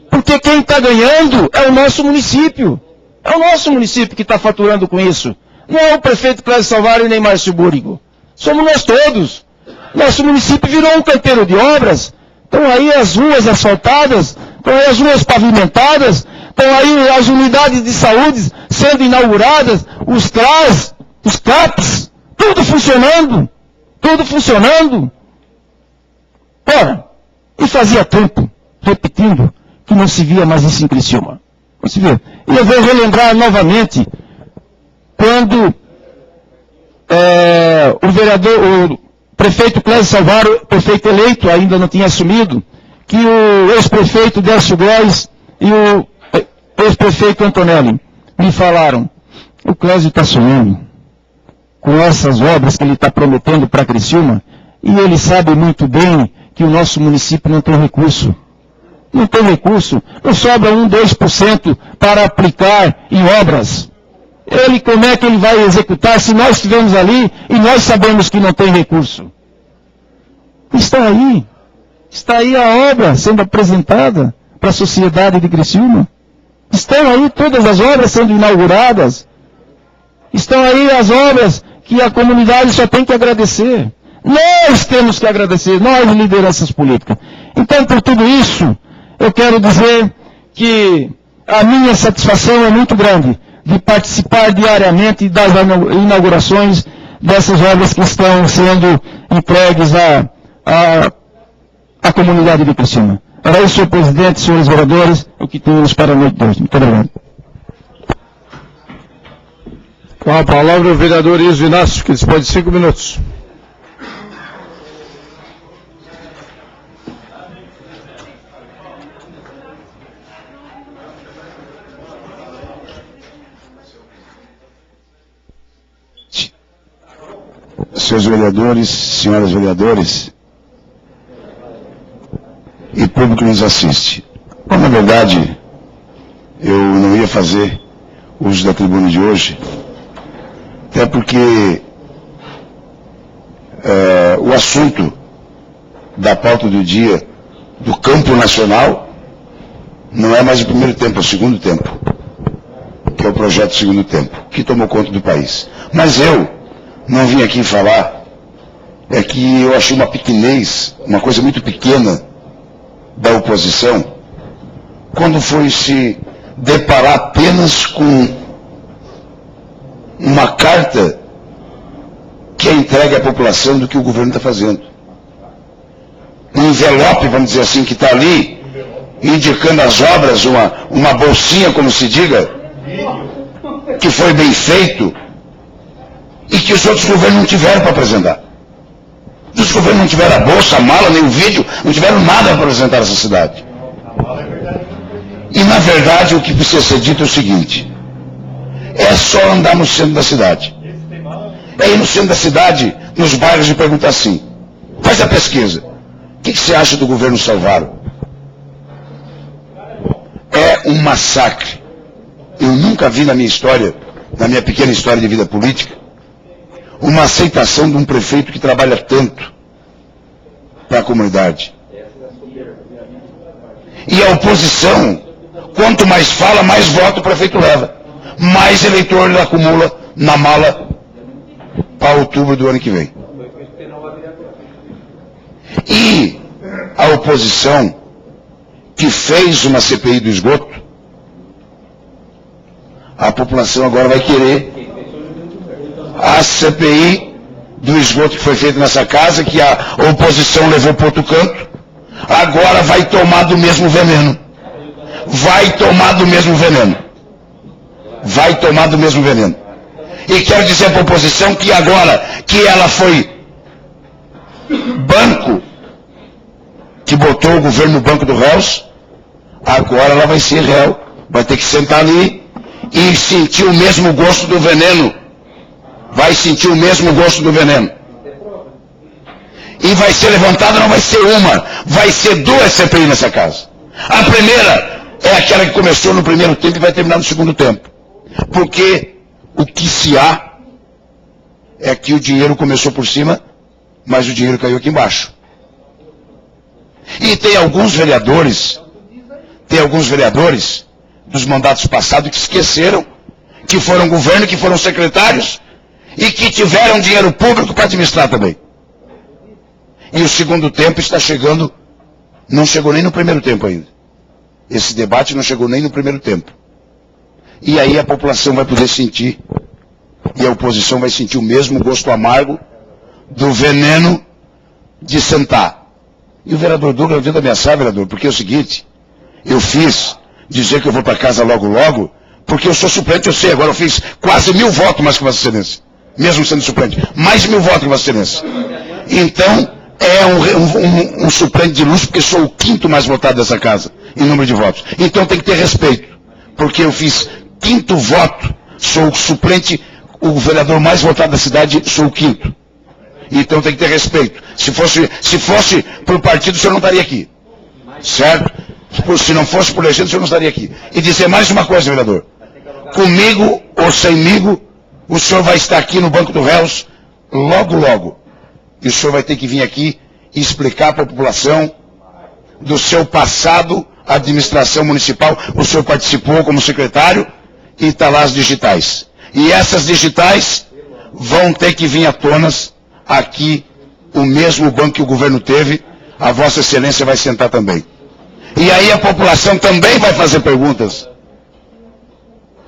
porque quem está ganhando é o nosso município. É o nosso município que está faturando com isso. Não é o prefeito Clécio Salvaro e nem Márcio Burgo. Somos nós todos. Nosso município virou um canteiro de obras. Estão aí as ruas asfaltadas, estão aí as ruas pavimentadas, estão aí as unidades de saúde sendo inauguradas, os CRAS, os CAPs, tudo funcionando. Ora, e fazia tempo, repetindo, que não se via mais isso em Criciúma. Não se via. E eu vou relembrar novamente, quando o prefeito Clécio Salvaro, prefeito eleito, ainda não tinha assumido, que o ex-prefeito Décio Góes e o ex-prefeito Antonelli me falaram, o Clécio está sonhando com essas obras que ele está prometendo para Criciúma, e ele sabe muito bem que o nosso município não tem recurso. Não tem recurso, não sobra 2% para aplicar em obras. Como é que ele vai executar se nós estivermos ali e nós sabemos que não tem recurso? Está aí a obra sendo apresentada para a sociedade de Criciúma. Estão aí todas as obras sendo inauguradas. Estão aí as obras que a comunidade só tem que agradecer. Nós temos que agradecer, nós lideranças políticas. Então, por tudo isso, eu quero dizer que a minha satisfação é muito grande de participar diariamente das inaugurações dessas obras que estão sendo entregues à comunidade de Criciúma. Era isso, senhor presidente, senhores vereadores, o que temos para a noite de hoje. Muito obrigado. Com a palavra o vereador Iso Inácio, que dispõe de 5 minutos. Senhores vereadores, senhoras vereadores e público que nos assiste. Bom, na verdade, eu não ia fazer uso da tribuna de hoje, até porque o assunto da pauta do dia do campo nacional não é mais o primeiro tempo, é o segundo tempo, que é o projeto Segundo Tempo, que tomou conta do país. Mas eu não vim aqui falar, é que eu achei uma pequenez, uma coisa muito pequena da oposição, quando foi se deparar apenas com uma carta que é entregue à população do que o governo está fazendo. Um envelope, vamos dizer assim, que está ali, indicando as obras, uma bolsinha, como se diga, que foi bem feito, e que os outros governos não tiveram para apresentar. Os governos não tiveram a bolsa, a mala, nem o vídeo, não tiveram nada para apresentar essa cidade. E, na verdade, o que precisa ser dito é o seguinte: é só andar no centro da cidade. É ir no centro da cidade, nos bairros, e perguntar assim: faz a pesquisa. O que você acha do governo Salvaro? É um massacre. Eu nunca vi na minha história, na minha pequena história de vida política, uma aceitação de um prefeito que trabalha tanto para a comunidade. E a oposição, quanto mais fala, mais voto o prefeito leva. Mais eleitor ele acumula na mala para outubro do ano que vem. E a oposição, que fez uma CPI do esgoto, a população agora vai querer a CPI do esgoto que foi feita nessa casa, que a oposição levou para outro canto, agora vai tomar do mesmo veneno. Vai tomar do mesmo veneno. Vai tomar do mesmo veneno. E quero dizer para a oposição que agora que ela foi banco, que botou o governo no banco do réus, agora ela vai ser réu. Vai ter que sentar ali e sentir o mesmo gosto do veneno. Vai sentir o mesmo gosto do veneno. E vai ser levantada, não vai ser uma, vai ser duas CPI nessa casa. A primeira é aquela que começou no primeiro tempo e vai terminar no segundo tempo. Porque o que se há é que o dinheiro começou por cima, mas o dinheiro caiu aqui embaixo. E tem alguns vereadores dos mandatos passados que esqueceram que foram governo, que foram secretários e que tiveram dinheiro público para administrar também. E o segundo tempo está chegando, não chegou nem no primeiro tempo ainda. Esse debate não chegou nem no primeiro tempo. E aí a população vai poder sentir, e a oposição vai sentir o mesmo gosto amargo do veneno de sentar. E o vereador Douglas não tenta ameaçar, vereador, porque é o seguinte: eu fiz dizer que eu vou para casa logo logo, porque eu sou suplente, eu sei, agora eu fiz quase 1000 votos mais que Vossa Excelência, mesmo sendo suplente, mais 1000 votos que Vossa Excelência. Então, é um suplente de luxo, porque sou o quinto mais votado dessa casa, em número de votos. Então tem que ter respeito, porque eu fiz 5º voto, sou o suplente, o vereador mais votado da cidade, sou o 5º. Então tem que ter respeito. Se fosse por partido, o senhor não estaria aqui. Certo? Se não fosse por legenda, o senhor não estaria aqui. E dizer mais uma coisa, vereador: comigo ou semigo, o senhor vai estar aqui no banco do réus logo, logo. E o senhor vai ter que vir aqui e explicar para a população do seu passado, administração municipal. O senhor participou como secretário e está lá as digitais. E essas digitais vão ter que vir à tona aqui, o mesmo banco que o governo teve, a Vossa Excelência vai sentar também. E aí a população também vai fazer perguntas.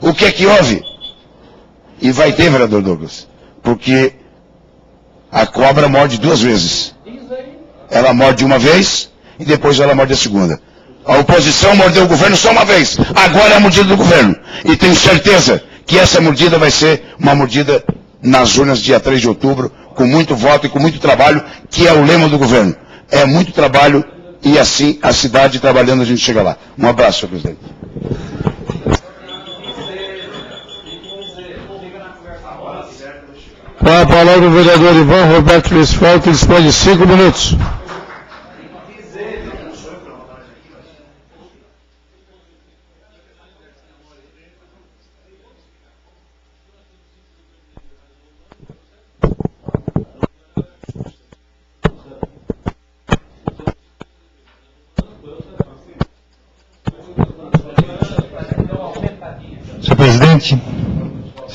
O que é que houve? E vai ter, vereador Douglas, porque a cobra morde 2 vezes. Ela morde uma vez e depois ela morde a segunda. A oposição mordeu o governo só uma vez. Agora é a mordida do governo. E tenho certeza que essa mordida vai ser uma mordida nas urnas dia 3 de outubro, com muito voto e com muito trabalho, que é o lema do governo. É muito trabalho e assim a cidade trabalhando a gente chega lá. Um abraço, senhor presidente. Com a palavra o vereador Ivan Roberto Lisfal, que dispõe de 5 minutos.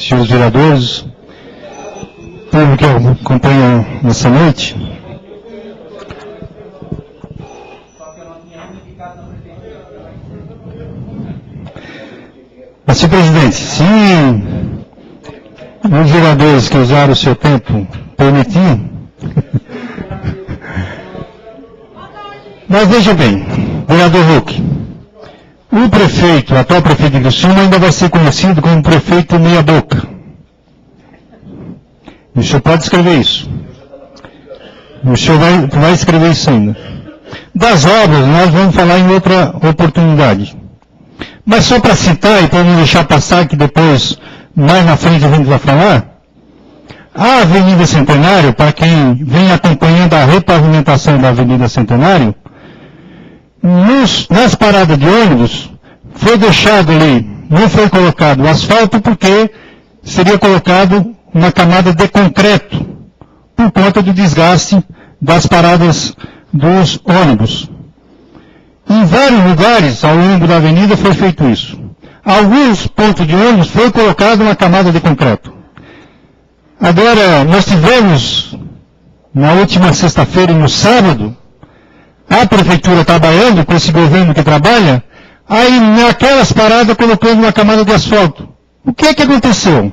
senhores vereadores, povo que acompanha nessa noite. Mas, senhor presidente, se os vereadores que usaram o seu tempo permitir, mas veja bem, vereador Huck, o prefeito, o atual prefeito de Criciúma ainda vai ser conhecido como prefeito meia boca. O senhor pode escrever isso. O senhor vai escrever isso ainda. Das obras, nós vamos falar em outra oportunidade. Mas só para citar e para não deixar passar, que depois, mais na frente, a gente vai falar, a Avenida Centenário, para quem vem acompanhando a repavimentação da Avenida Centenário, nas paradas de ônibus, foi deixado ali, não foi colocado o asfalto porque seria colocado uma camada de concreto, por conta do desgaste das paradas dos ônibus. Em vários lugares ao longo da avenida foi feito isso. Alguns pontos de ônibus foi colocado uma camada de concreto. Agora, nós tivemos, na última sexta-feira e no sábado, a prefeitura trabalhando com esse governo que trabalha, aí naquelas paradas colocando uma camada de asfalto. O que é que aconteceu?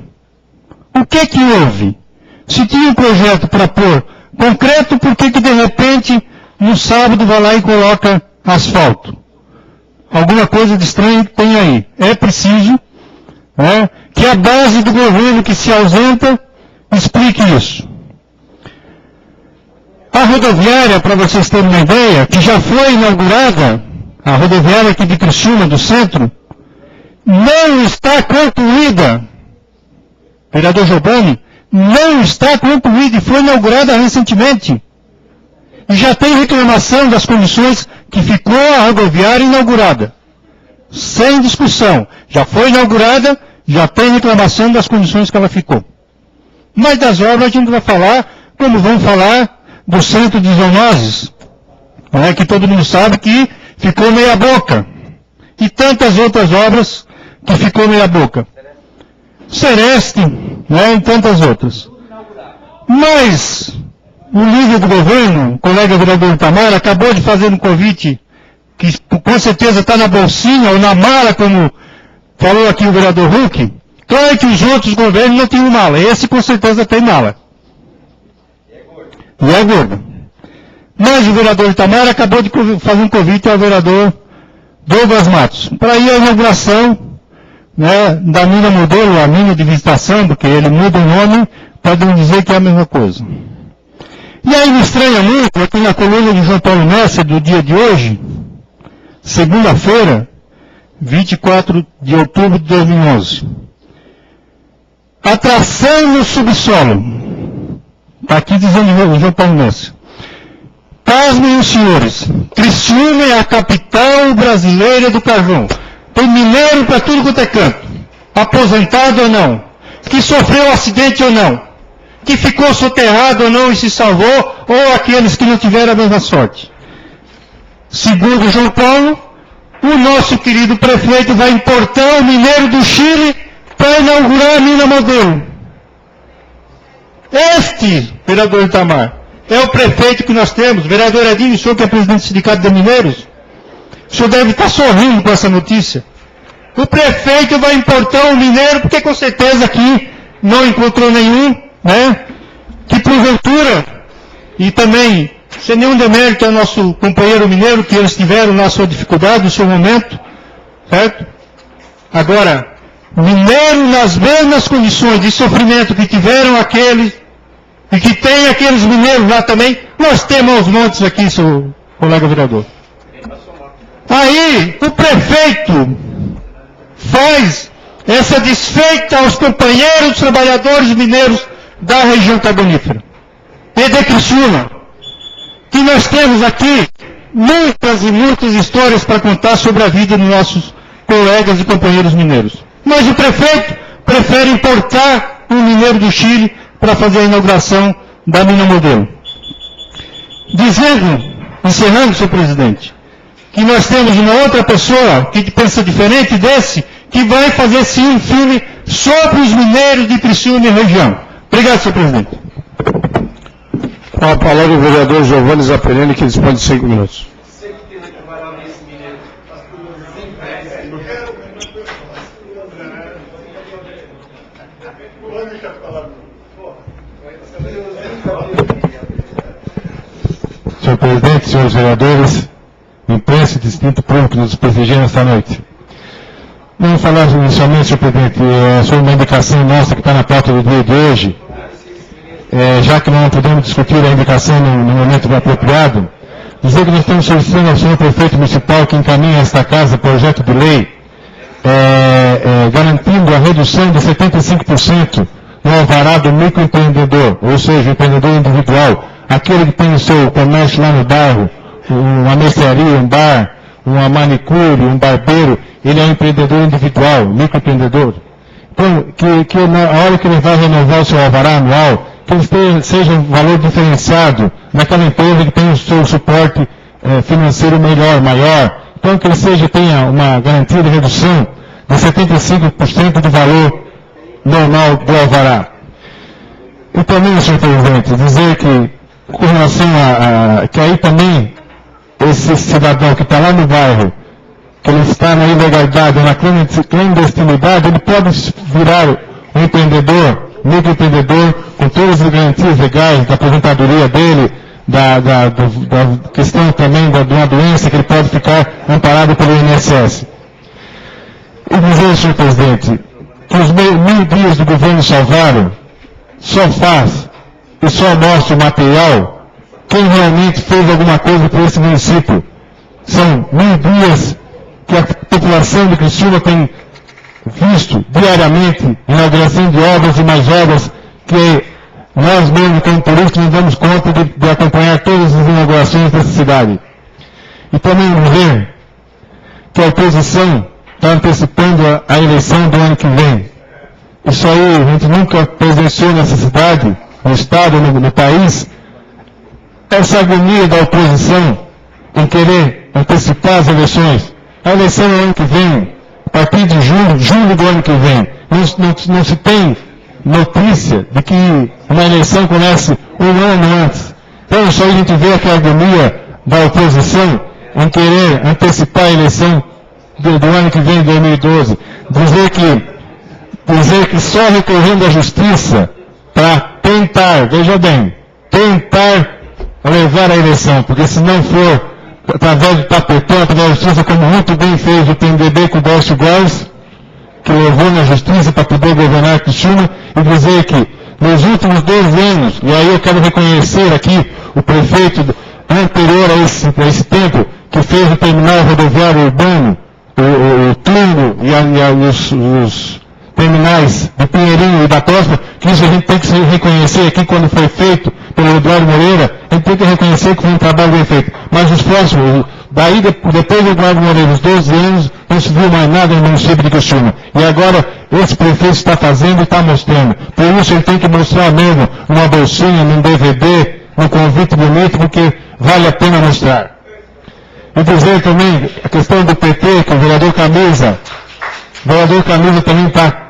O que é que houve? Se tinha um projeto para pôr concreto, por que de repente no sábado vai lá e coloca asfalto? Alguma coisa de estranho tem aí. É preciso que a base do governo que se ausenta explique isso. A rodoviária, para vocês terem uma ideia, que já foi inaugurada, a rodoviária aqui de Criciúma, do centro, não está concluída. Vereador Giovanni, não está concluída e foi inaugurada recentemente. E já tem reclamação das condições que ficou a rodoviária inaugurada. Sem discussão. Já foi inaugurada, já tem reclamação das condições que ela ficou. Mas das obras a gente vai falar, como vamos falar do centro de zoonoses, que todo mundo sabe que ficou meia boca. E tantas outras obras que ficou meia boca. Sereste, e tantas outras. Mas o líder do governo, o colega vereador Itamar, acabou de fazer um convite, que com certeza está na bolsinha ou na mala, como falou aqui o vereador Huck. Claro que os outros governos não tinham mala, esse com certeza tem mala. E é gordo. Mas o vereador Itamar acabou de fazer um convite ao vereador Douglas Matos, para ir à inauguração da mina modelo, a mina de visitação, porque ele muda o nome, para não dizer que é a mesma coisa. E aí me estranha muito, aqui na coluna de João Paulo Messer, do dia de hoje, segunda-feira, 24 de outubro de 2011. Atração no subsolo. Está aqui dizendo o João Paulo Messer. Pasmem os senhores, Criciúma é a capital brasileira do carvão. Tem mineiro para tudo quanto é canto. Aposentado ou não. Que sofreu acidente ou não. Que ficou soterrado ou não e se salvou, ou aqueles que não tiveram a mesma sorte. Segundo João Paulo, o nosso querido prefeito vai importar o mineiro do Chile para inaugurar a mina modelo. Este, vereador Itamar, é o prefeito que nós temos. Vereador Edinho, o senhor que é presidente do Sindicato de Mineiros, o senhor deve estar sorrindo com essa notícia. O prefeito vai importar um mineiro, porque com certeza aqui não encontrou nenhum, que porventura, e também, sem nenhum demérito ao nosso companheiro mineiro, que eles tiveram na sua dificuldade, no seu momento, certo? Agora, mineiro nas mesmas condições de sofrimento que tiveram aqueles, e que tem aqueles mineiros lá também, nós temos aos montes aqui, seu colega vereador. Aí, o prefeito faz essa desfeita aos companheiros trabalhadores mineiros da região carbonífera. E de Criciúma, que nós temos aqui muitas e muitas histórias para contar sobre a vida dos nossos colegas e companheiros mineiros. Mas o prefeito prefere importar um mineiro do Chile para fazer a inauguração da mina modelo. Dizendo, encerrando, senhor presidente, que nós temos uma outra pessoa que pensa diferente desse, que vai fazer sim um filme sobre os mineiros de Criciúma e região. Obrigado, senhor presidente. Com a palavra o vereador Giovanni Zappellini, que dispõe de 5 minutos. Senhor presidente, senhores vereadores, imprensa e distinto público que nos prestigiam esta noite. Vamos falar inicialmente, senhor presidente, sobre uma indicação nossa que está na pauta do dia de hoje. Já que não podemos discutir a indicação no momento apropriado, dizer que nós estamos solicitando ao senhor prefeito municipal que encaminhe a esta casa projeto de lei garantindo a redução de 75% no alvará do microempreendedor, ou seja, o empreendedor individual, aquele que tem o seu comércio lá no bairro, uma mercearia, um bar, uma manicure, um barbeiro, ele é um empreendedor individual, microempreendedor. Então, que na hora que ele vai renovar o seu alvará anual, que ele seja um valor diferenciado naquela empresa que tem o seu suporte financeiro melhor, maior. Então, que ele tenha uma garantia de redução de 75% do valor normal do alvará. E também, senhor presidente, dizer que, com relação que aí também, esse cidadão que está lá no bairro, que ele está na ilegalidade, na clandestinidade, ele pode virar um empreendedor, microempreendedor, com todas as garantias legais da aposentadoria dele, da questão também de uma doença que ele pode ficar amparado pelo INSS. E dizer, senhor presidente, que os 1000 dias do governo Salvaro só faz e só mostra o material quem realmente fez alguma coisa por esse município. São 1000 dias que a população de Criciúma tem visto diariamente inauguração de obras e mais obras que nós mesmos, como políticos, não damos conta de acompanhar todas as inaugurações dessa cidade. E também ver que a oposição está antecipando a eleição do ano que vem. Isso aí a gente nunca presenciou nessa cidade, no estado, no país. Essa agonia da oposição em querer antecipar as eleições. A eleição é o ano que vem, a partir de julho do ano que vem. Não se tem notícia de que uma eleição comece um ano antes. Então isso aí a gente vê aquela agonia da oposição em querer antecipar a eleição do ano que vem, 2012. Dizer que só recorrendo à justiça para tentar, veja bem, tentar levar a eleição, porque se não for através do tapetão, através da justiça, como muito bem fez o PMDB com o Décio Góes, que levou na justiça para poder governar Criciúma, e dizer que nos últimos 2 anos, e aí eu quero reconhecer aqui o prefeito anterior a esse tempo, que fez o terminal rodoviário urbano, o túnel e os terminais de Pinheirinho e da Próxima, que isso a gente tem que reconhecer aqui quando foi feito pelo Eduardo Moreira, a gente tem que reconhecer que foi um trabalho bem feito. Mas os próximos, daí depois do Eduardo Moreira, os 12 anos, não se viu mais nada no município de Criciúma. E agora esse prefeito está fazendo e está mostrando. Por isso ele tem que mostrar mesmo numa bolsinha, num DVD, num convite bonito, porque vale a pena mostrar. E dizer também a questão do PT, que o vereador Camisa também está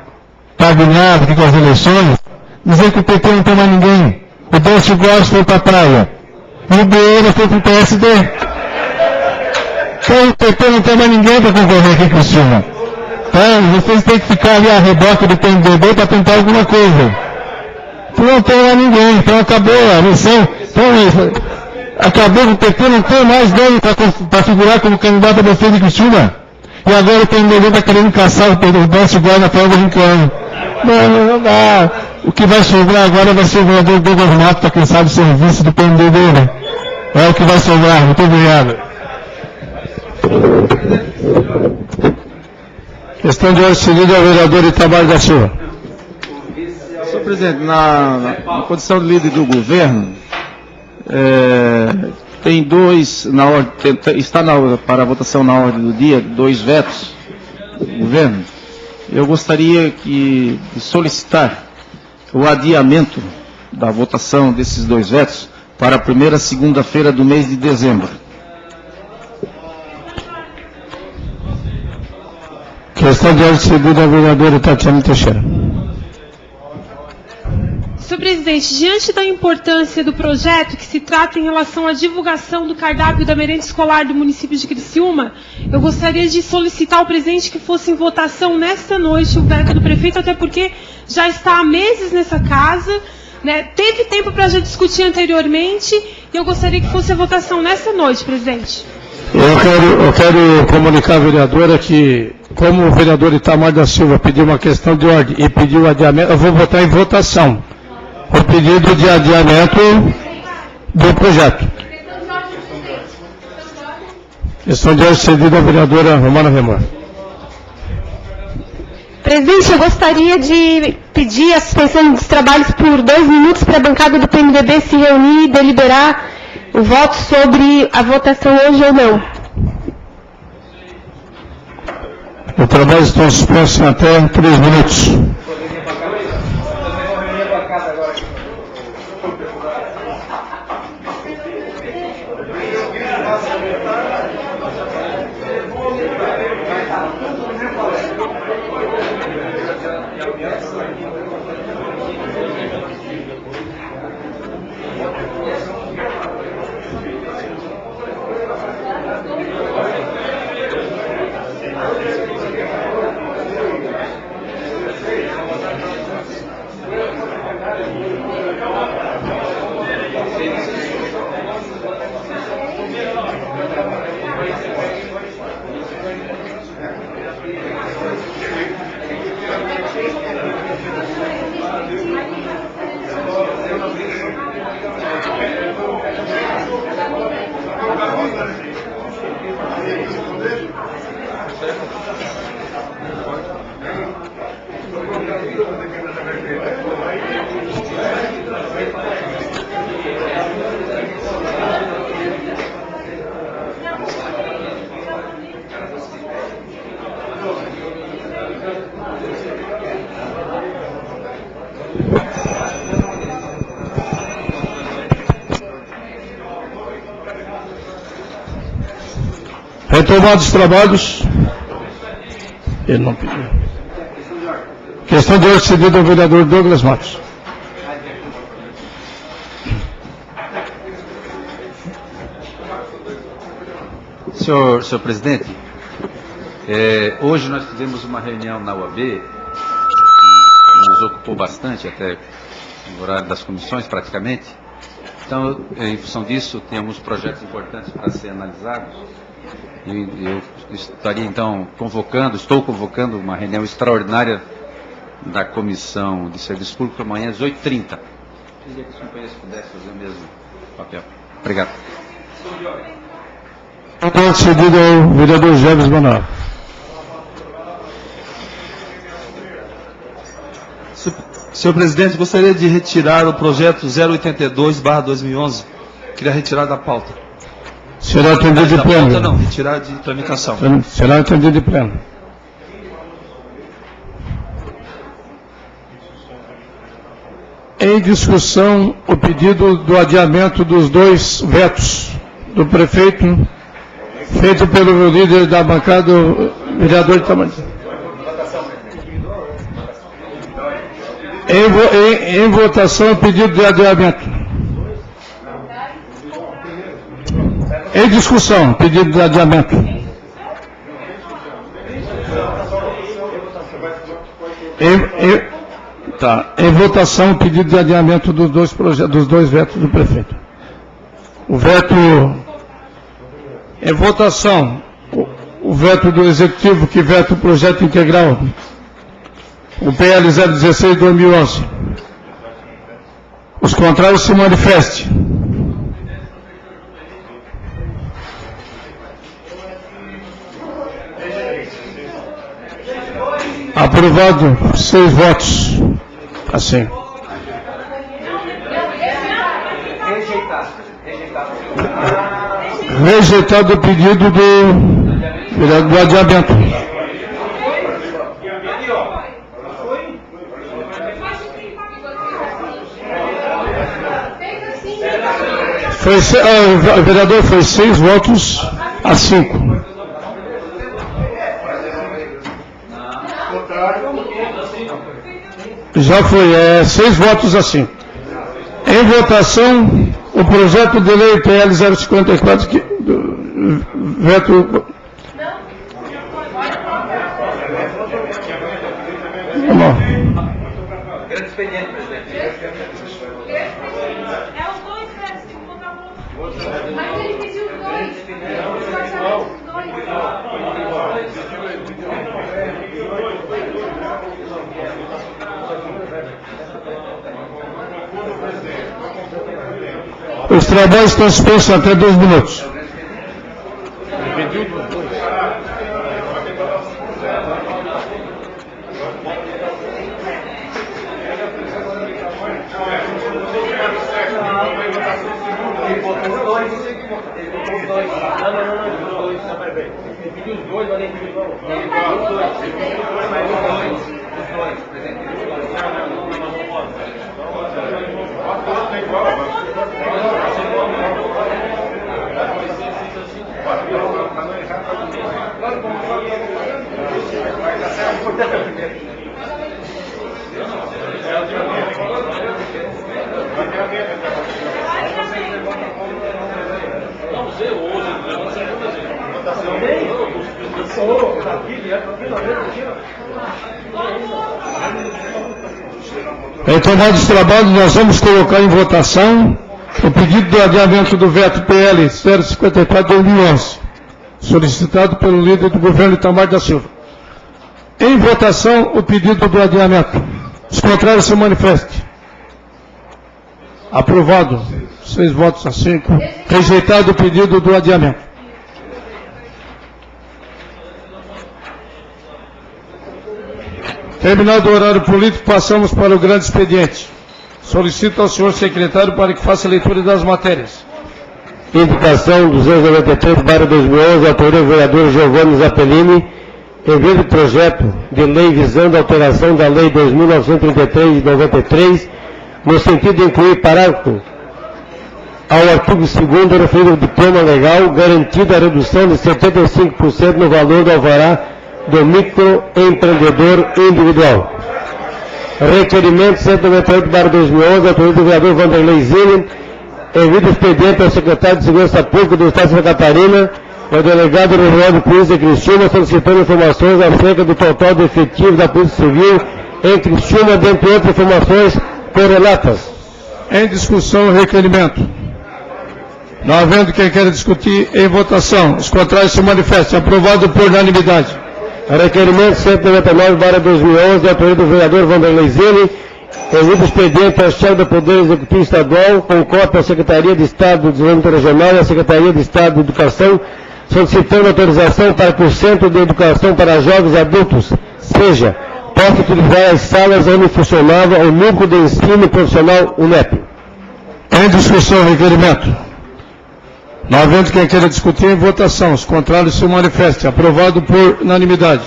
agoniado aqui com as eleições, dizer que o PT não tem mais ninguém. O Décio Góes foi para a praia. E o Beira foi para o PSD. Então o PT não tem mais ninguém para concorrer aqui em Criciúma. Então vocês têm que ficar ali a reboque do PMDB para tentar alguma coisa. Então não tem mais ninguém. Então acabou a eleição. Então acabou que o PT não tem mais nome para figurar como candidato a prefeito de Criciúma. E agora o PMDB está querendo caçar o Décio Góes na prova do Rincão. Não dá. O que vai sobrar agora vai ser o vereador Douglas Mato, para quem sabe ser vice do PMDB, né? É o que vai sobrar. Muito obrigado. Questão de ordem seguida ao vereador Itamar da Silva. Senhor presidente, na condição de líder do governo, tem para a votação na ordem do dia, 2 vetos do governo. Eu gostaria de solicitar o adiamento da votação desses 2 vetos para a primeira segunda-feira do mês de dezembro. Questão de ordem cedida à vereadora Tatiana Teixeira. Senhor presidente, diante da importância do projeto que se trata em relação à divulgação do cardápio da merenda escolar do município de Criciúma, eu gostaria de solicitar ao presidente que fosse em votação nesta noite o veto do prefeito, até porque já está há meses nessa casa, né? Teve tempo para já discutir anteriormente, e eu gostaria que fosse a votação nesta noite, presidente. Eu quero comunicar à vereadora que, como o vereador Itamar da Silva pediu uma questão de ordem e pediu adiamento, eu vou botar em votação o pedido de adiamento do projeto. Questão de ordem cedida à vereadora Romana Remor. Presidente, eu gostaria de pedir a suspensão dos trabalhos por 2 minutos para a bancada do PMDB se reunir e deliberar o voto sobre a votação hoje ou não. Os trabalhos estão suspensos até 3 minutos. Retomados os trabalhos. Ele não pediu. Questão de ordem cedida ao vereador Douglas Matos. Senhor presidente, hoje nós tivemos uma reunião na UAB, que nos ocupou bastante, até no horário das comissões praticamente. Então, em função disso, tem alguns projetos importantes para ser analisados. E eu estaria então estou convocando uma reunião extraordinária da Comissão de Serviço Público amanhã às 8h30. Queria que os companheiros pudessem fazer o mesmo papel. Obrigado. Ordem cedida ao vereador Jefferson Manoel. Senhor presidente, gostaria de retirar o projeto 082/2011. Queria retirar da pauta. Será atendido de pleno. Pauta não, retirar de tramitação. Será atendido de pleno. Em discussão, o pedido do adiamento dos 2 vetos do prefeito, feito pelo líder da bancada, o vereador Itamar. Em votação, o pedido de adiamento. Em discussão, pedido de adiamento. Em votação, pedido de adiamento dos 2 projetos, dos 2 vetos do prefeito. O veto. Em votação, o veto do executivo que veta o projeto integral. O PL 016/2011. Os contrários se manifestem. Aprovado 6 votos. Assim. Rejeitado o pedido do adiamento. O vereador foi 6 votos a 5. Já foi, 6 votos assim. Em votação, o projeto de lei PL 054, veto... Vamos lá. Grande expediente, presidente. Mas ele pediu 2. Os trabalhos estão suspensos até 2 minutos. Em tomada de trabalho, nós vamos colocar em votação o pedido de adiamento do veto PL 054/2011, solicitado pelo líder do governo Itamar da Silva. Em votação, o pedido do adiamento. Os contrários se manifestem. Aprovado. 6 votos a 5. Rejeitado o pedido do adiamento. Terminado o horário político, passamos para o grande expediente. Solicito ao senhor secretário para que faça a leitura das matérias. Indicação 293/2011, autoria do vereador Giovanni Zappellini, envio de projeto de lei visando a alteração da Lei 2.933 de 93, no sentido de incluir parágrafo ao artigo 2º referido ao diploma legal, garantida a redução de 75% no valor do alvará do microempreendedor individual. Requerimento 198/2011, autoria do vereador Vanderlei Zilli, envio de expediente ao secretário de Segurança Pública do Estado de Santa Catarina, ao delegado regional de Polícia de Criciúma, solicitando informações acerca do total de efetivo da Polícia Civil em Criciúma, dentre outras informações correlatas. Em discussão, o requerimento. Não havendo quem queira discutir, em votação. Os contrários se manifestem. Aprovado por unanimidade. Requerimento 199/2011, de autoria do vereador Vanderlei Zilli, envio de expediente ao chefe do Poder Executivo Estadual, com cópia à Secretaria de Estado do Desenvolvimento Regional e à Secretaria de Estado de Educação, solicitando autorização para que o Centro de Educação para Jovens Adultos, seja, possa utilizar as salas onde funcionava o Núcleo de Ensino Profissional UNEP. Em discussão, requerimento. Não havendo quem queira discutir, em votação. Os contrários se manifestem. Aprovado por unanimidade.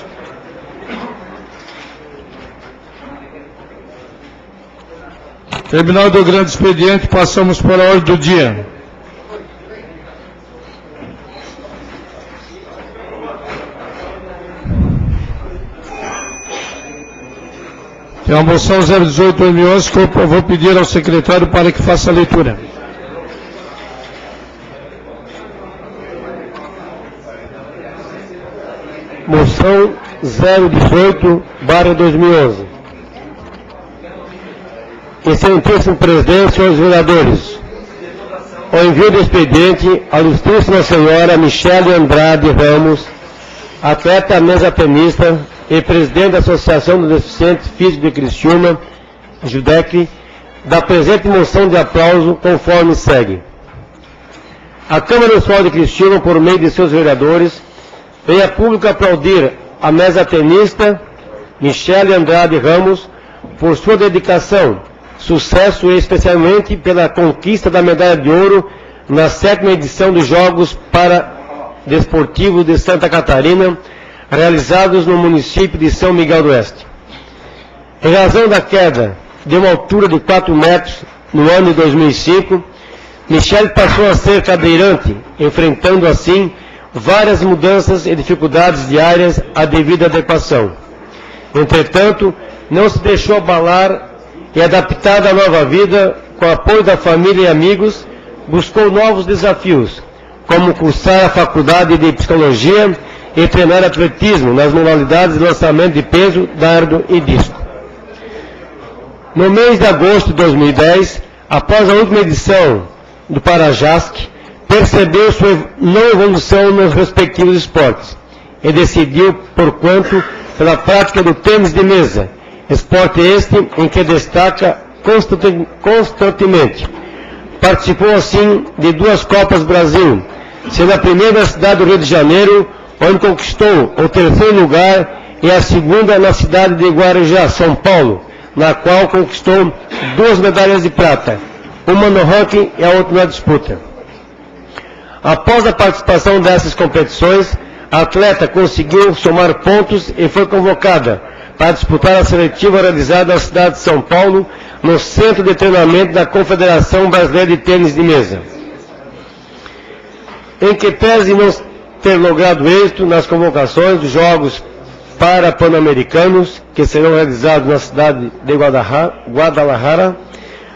Terminado o grande expediente, passamos para a ordem do dia. Tem a moção 018/2011 que eu vou pedir ao secretário para que faça a leitura. Moção 018/2011. Excelentíssimo presidente, senhores vereadores, o envio do expediente à ilustríssima senhora Michele Andrade Ramos, atleta mesa tenista e presidente da Associação dos Deficientes Físicos de Criciúma, JUDEC, da presente moção de aplauso conforme segue. A Câmara Municipal de Criciúma, por meio de seus vereadores, vem a público aplaudir a mesa tenista Michele Andrade Ramos por sua dedicação, sucesso e especialmente pela conquista da medalha de ouro na 7ª edição dos Jogos Paradesportivos de Santa Catarina, realizados no município de São Miguel do Oeste. Em razão da queda de uma altura de 4 metros no ano de 2005, Michele passou a ser cadeirante, enfrentando assim várias mudanças e dificuldades diárias à devida adequação. Entretanto, não se deixou abalar e, adaptada à nova vida, com o apoio da família e amigos, buscou novos desafios, como cursar a faculdade de psicologia e treinar atletismo nas modalidades de lançamento de peso, dardo e disco. No mês de agosto de 2010, após a última edição do Parajasc, percebeu sua não evolução nos respectivos esportes e decidiu, porquanto, pela prática do tênis de mesa, esporte este em que destaca constantemente. Participou, assim, de 2 Copas Brasil, sendo a primeira na cidade do Rio de Janeiro, onde conquistou o 3º lugar, e a segunda na cidade de Guarujá, São Paulo, na qual conquistou 2 medalhas de prata, uma no ranking e a outra na disputa. Após a participação dessas competições, a atleta conseguiu somar pontos e foi convocada para disputar a seletiva realizada na cidade de São Paulo, no Centro de Treinamento da Confederação Brasileira de Tênis de Mesa. Em que pese não ter logrado êxito nas convocações dos Jogos Pan-Americanos, que serão realizados na cidade de Guadalajara,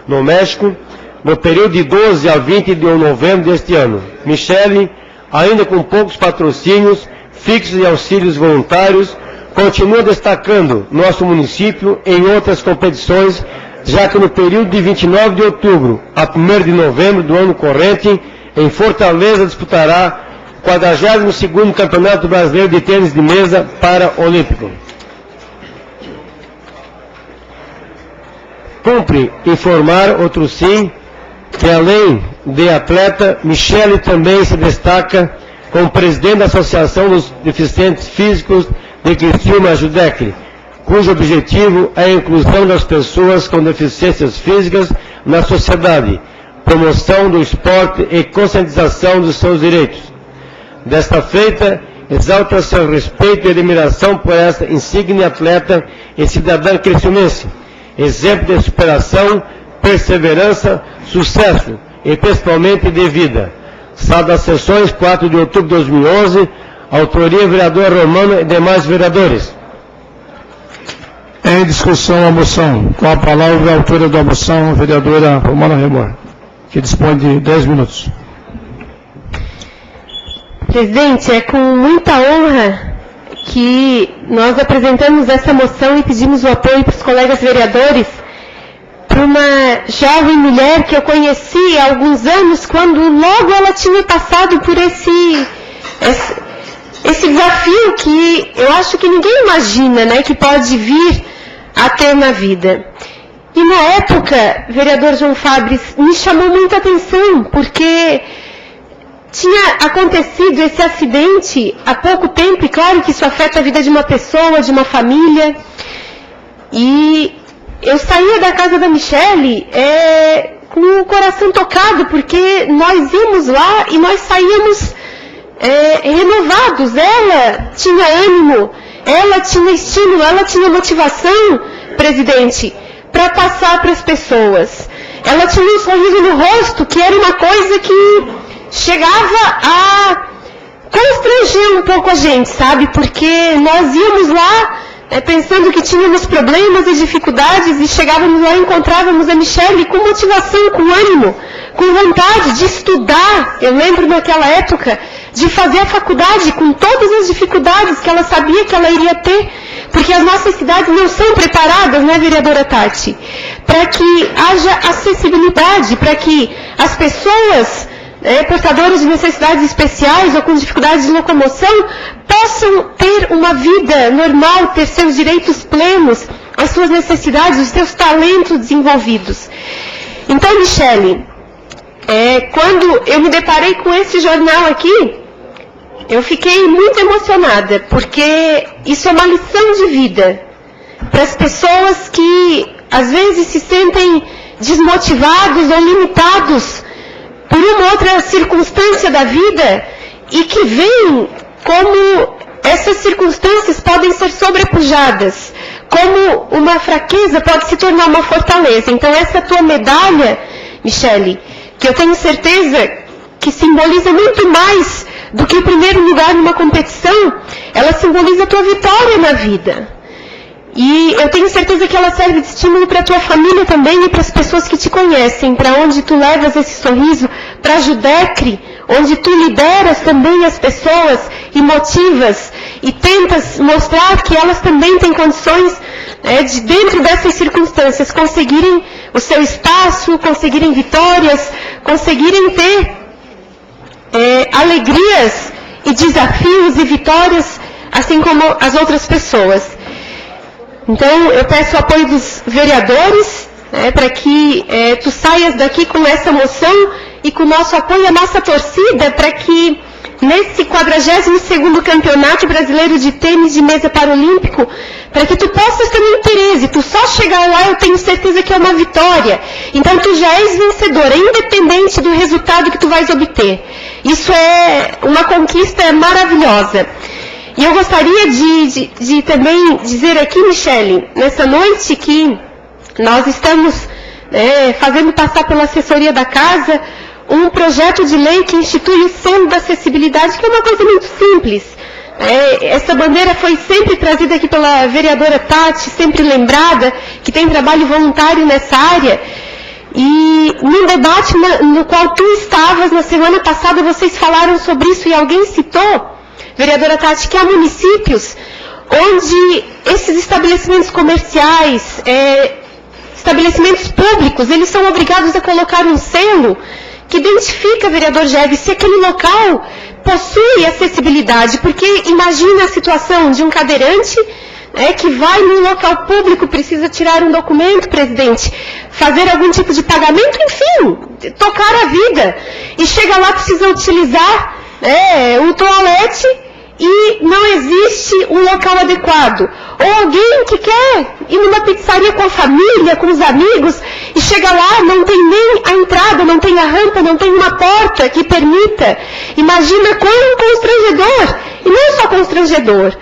no México, no período de 12 a 20 de novembro deste ano. Michele, ainda com poucos patrocínios fixos e auxílios voluntários, continua destacando nosso município em outras competições, já que no período de 29 de outubro a 1º de novembro do ano corrente, em Fortaleza, disputará o 42º Campeonato Brasileiro de Tênis de Mesa Paralímpico. Cumpre informar, outro sim, que além de atleta, Michele também se destaca como presidente da Associação dos Deficientes Físicos de Criciúma, Judec, cujo objetivo é a inclusão das pessoas com deficiências físicas na sociedade, promoção do esporte e conscientização dos seus direitos. Desta feita, exalta seu respeito e admiração por esta insigne atleta e cidadã criciumense, exemplo de superação, perseverança, sucesso e principalmente de vida. Sábado sessões, 4 de outubro de 2011, autoria vereador Romano e demais vereadores. Em discussão a moção. Com a palavra a autora da moção, a vereadora Romana Remor, que dispõe de 10 minutos. Presidente, é com muita honra que nós apresentamos essa moção e pedimos o apoio para os colegas vereadores para uma jovem mulher que eu conheci há alguns anos, quando logo ela tinha passado por esse desafio que eu acho que ninguém imagina, né, que pode vir a ter na vida. E na época, vereador João Fabris, me chamou muita atenção, porque tinha acontecido esse acidente há pouco tempo, e claro que isso afeta a vida de uma pessoa, de uma família, e eu saía da casa da Michele com o coração tocado, porque nós íamos lá e nós saíamos renovados. Ela tinha ânimo, ela tinha estímulo, ela tinha motivação, presidente, para passar para as pessoas. Ela tinha um sorriso no rosto, que era uma coisa que chegava a constranger um pouco a gente, sabe? Porque nós íamos lá pensando que tínhamos problemas e dificuldades, e chegávamos lá e encontrávamos a Michele com motivação, com ânimo, com vontade de estudar. Eu lembro naquela época de fazer a faculdade com todas as dificuldades que ela sabia que ela iria ter, porque as nossas cidades não são preparadas, né, vereadora Tati, para que haja acessibilidade, para que as pessoas portadores de necessidades especiais ou com dificuldades de locomoção possam ter uma vida normal, ter seus direitos plenos, as suas necessidades, os seus talentos desenvolvidos. Então, Michele, quando eu me deparei com esse jornal aqui, eu fiquei muito emocionada, porque isso é uma lição de vida para as pessoas que às vezes se sentem desmotivados ou limitados por uma outra circunstância da vida, e que veem como essas circunstâncias podem ser sobrepujadas, como uma fraqueza pode se tornar uma fortaleza. Então essa tua medalha, Michele, que eu tenho certeza que simboliza muito mais do que o primeiro lugar numa competição, ela simboliza a tua vitória na vida. E eu tenho certeza que ela serve de estímulo para a tua família também e para as pessoas que te conhecem, para onde tu levas esse sorriso, para a Judecre, onde tu lideras também as pessoas e motivas e tentas mostrar que elas também têm condições de, dentro dessas circunstâncias, conseguirem o seu espaço, conseguirem vitórias, conseguirem ter alegrias e desafios e vitórias, assim como as outras pessoas. Então, eu peço o apoio dos vereadores, para que tu saias daqui com essa moção e com o nosso apoio, a nossa torcida, para que nesse 42º Campeonato Brasileiro de Tênis de Mesa Paralímpico, para que tu possas também ter êxito. Só chegar lá eu tenho certeza que é uma vitória. Então, tu já és vencedora, independente do resultado que tu vais obter. Isso é uma conquista maravilhosa. E eu gostaria de também dizer aqui, Michele, nessa noite que nós estamos fazendo passar pela assessoria da casa um projeto de lei que institui o selo da acessibilidade, que é uma coisa muito simples. Essa bandeira foi sempre trazida aqui pela vereadora Tati, sempre lembrada, que tem trabalho voluntário nessa área. E num debate no qual tu estavas na semana passada, vocês falaram sobre isso e alguém citou, vereadora Tati, que há municípios onde esses estabelecimentos comerciais, estabelecimentos públicos, eles são obrigados a colocar um selo que identifica, vereador Jeves, se aquele local possui acessibilidade, porque imagina a situação de um cadeirante que vai num local público, precisa tirar um documento, presidente, fazer algum tipo de pagamento, enfim, tocar a vida, e chega lá, precisa utilizar um toalete e não existe um local adequado. Ou alguém que quer ir numa pizzaria com a família, com os amigos, e chega lá, não tem nem a entrada, não tem a rampa, não tem uma porta que permita. Imagina quão constrangedor, e não só constrangedor.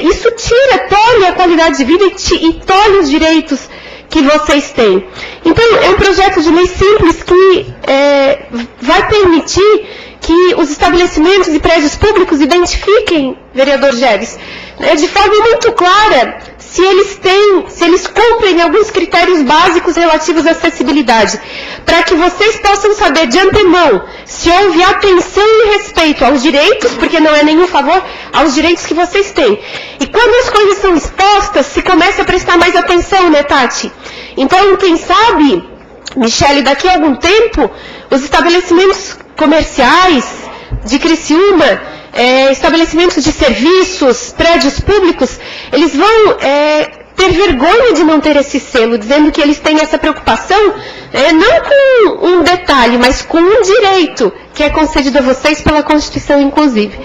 Isso tolhe a qualidade de vida e tolhe os direitos que vocês têm. Então, é um projeto de lei simples que vai permitir que os estabelecimentos e prédios públicos identifiquem, vereador Jeves, de forma muito clara, se eles cumprem alguns critérios básicos relativos à acessibilidade, para que vocês possam saber de antemão se houve atenção e respeito aos direitos, porque não é nenhum favor, aos direitos que vocês têm. E quando as coisas são expostas, se começa a prestar mais atenção, né, Tati? Então, quem sabe, Michele, daqui a algum tempo, os estabelecimentos comerciais de Criciúma, estabelecimentos de serviços, prédios públicos, eles vão ter vergonha de não ter esse selo, dizendo que eles têm essa preocupação, não com um detalhe, mas com um direito que é concedido a vocês pela Constituição, inclusive.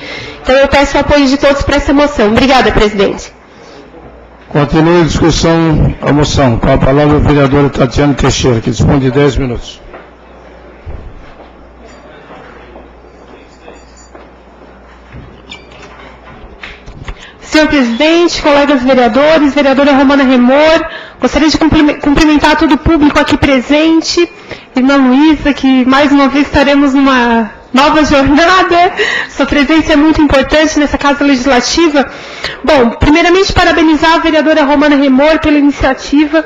Então eu peço o apoio de todos para essa moção. Obrigada, presidente. Continue a discussão, a moção. Com a palavra a vereadora Tatiana Teixeira, que dispõe de 10 minutos. Senhor presidente, colegas vereadores, vereadora Romana Remor, gostaria de cumprimentar todo o público aqui presente, irmã Luísa, que mais uma vez estaremos numa nova jornada, sua presença é muito importante nessa Casa Legislativa. Bom, primeiramente parabenizar a vereadora Romana Remor pela iniciativa.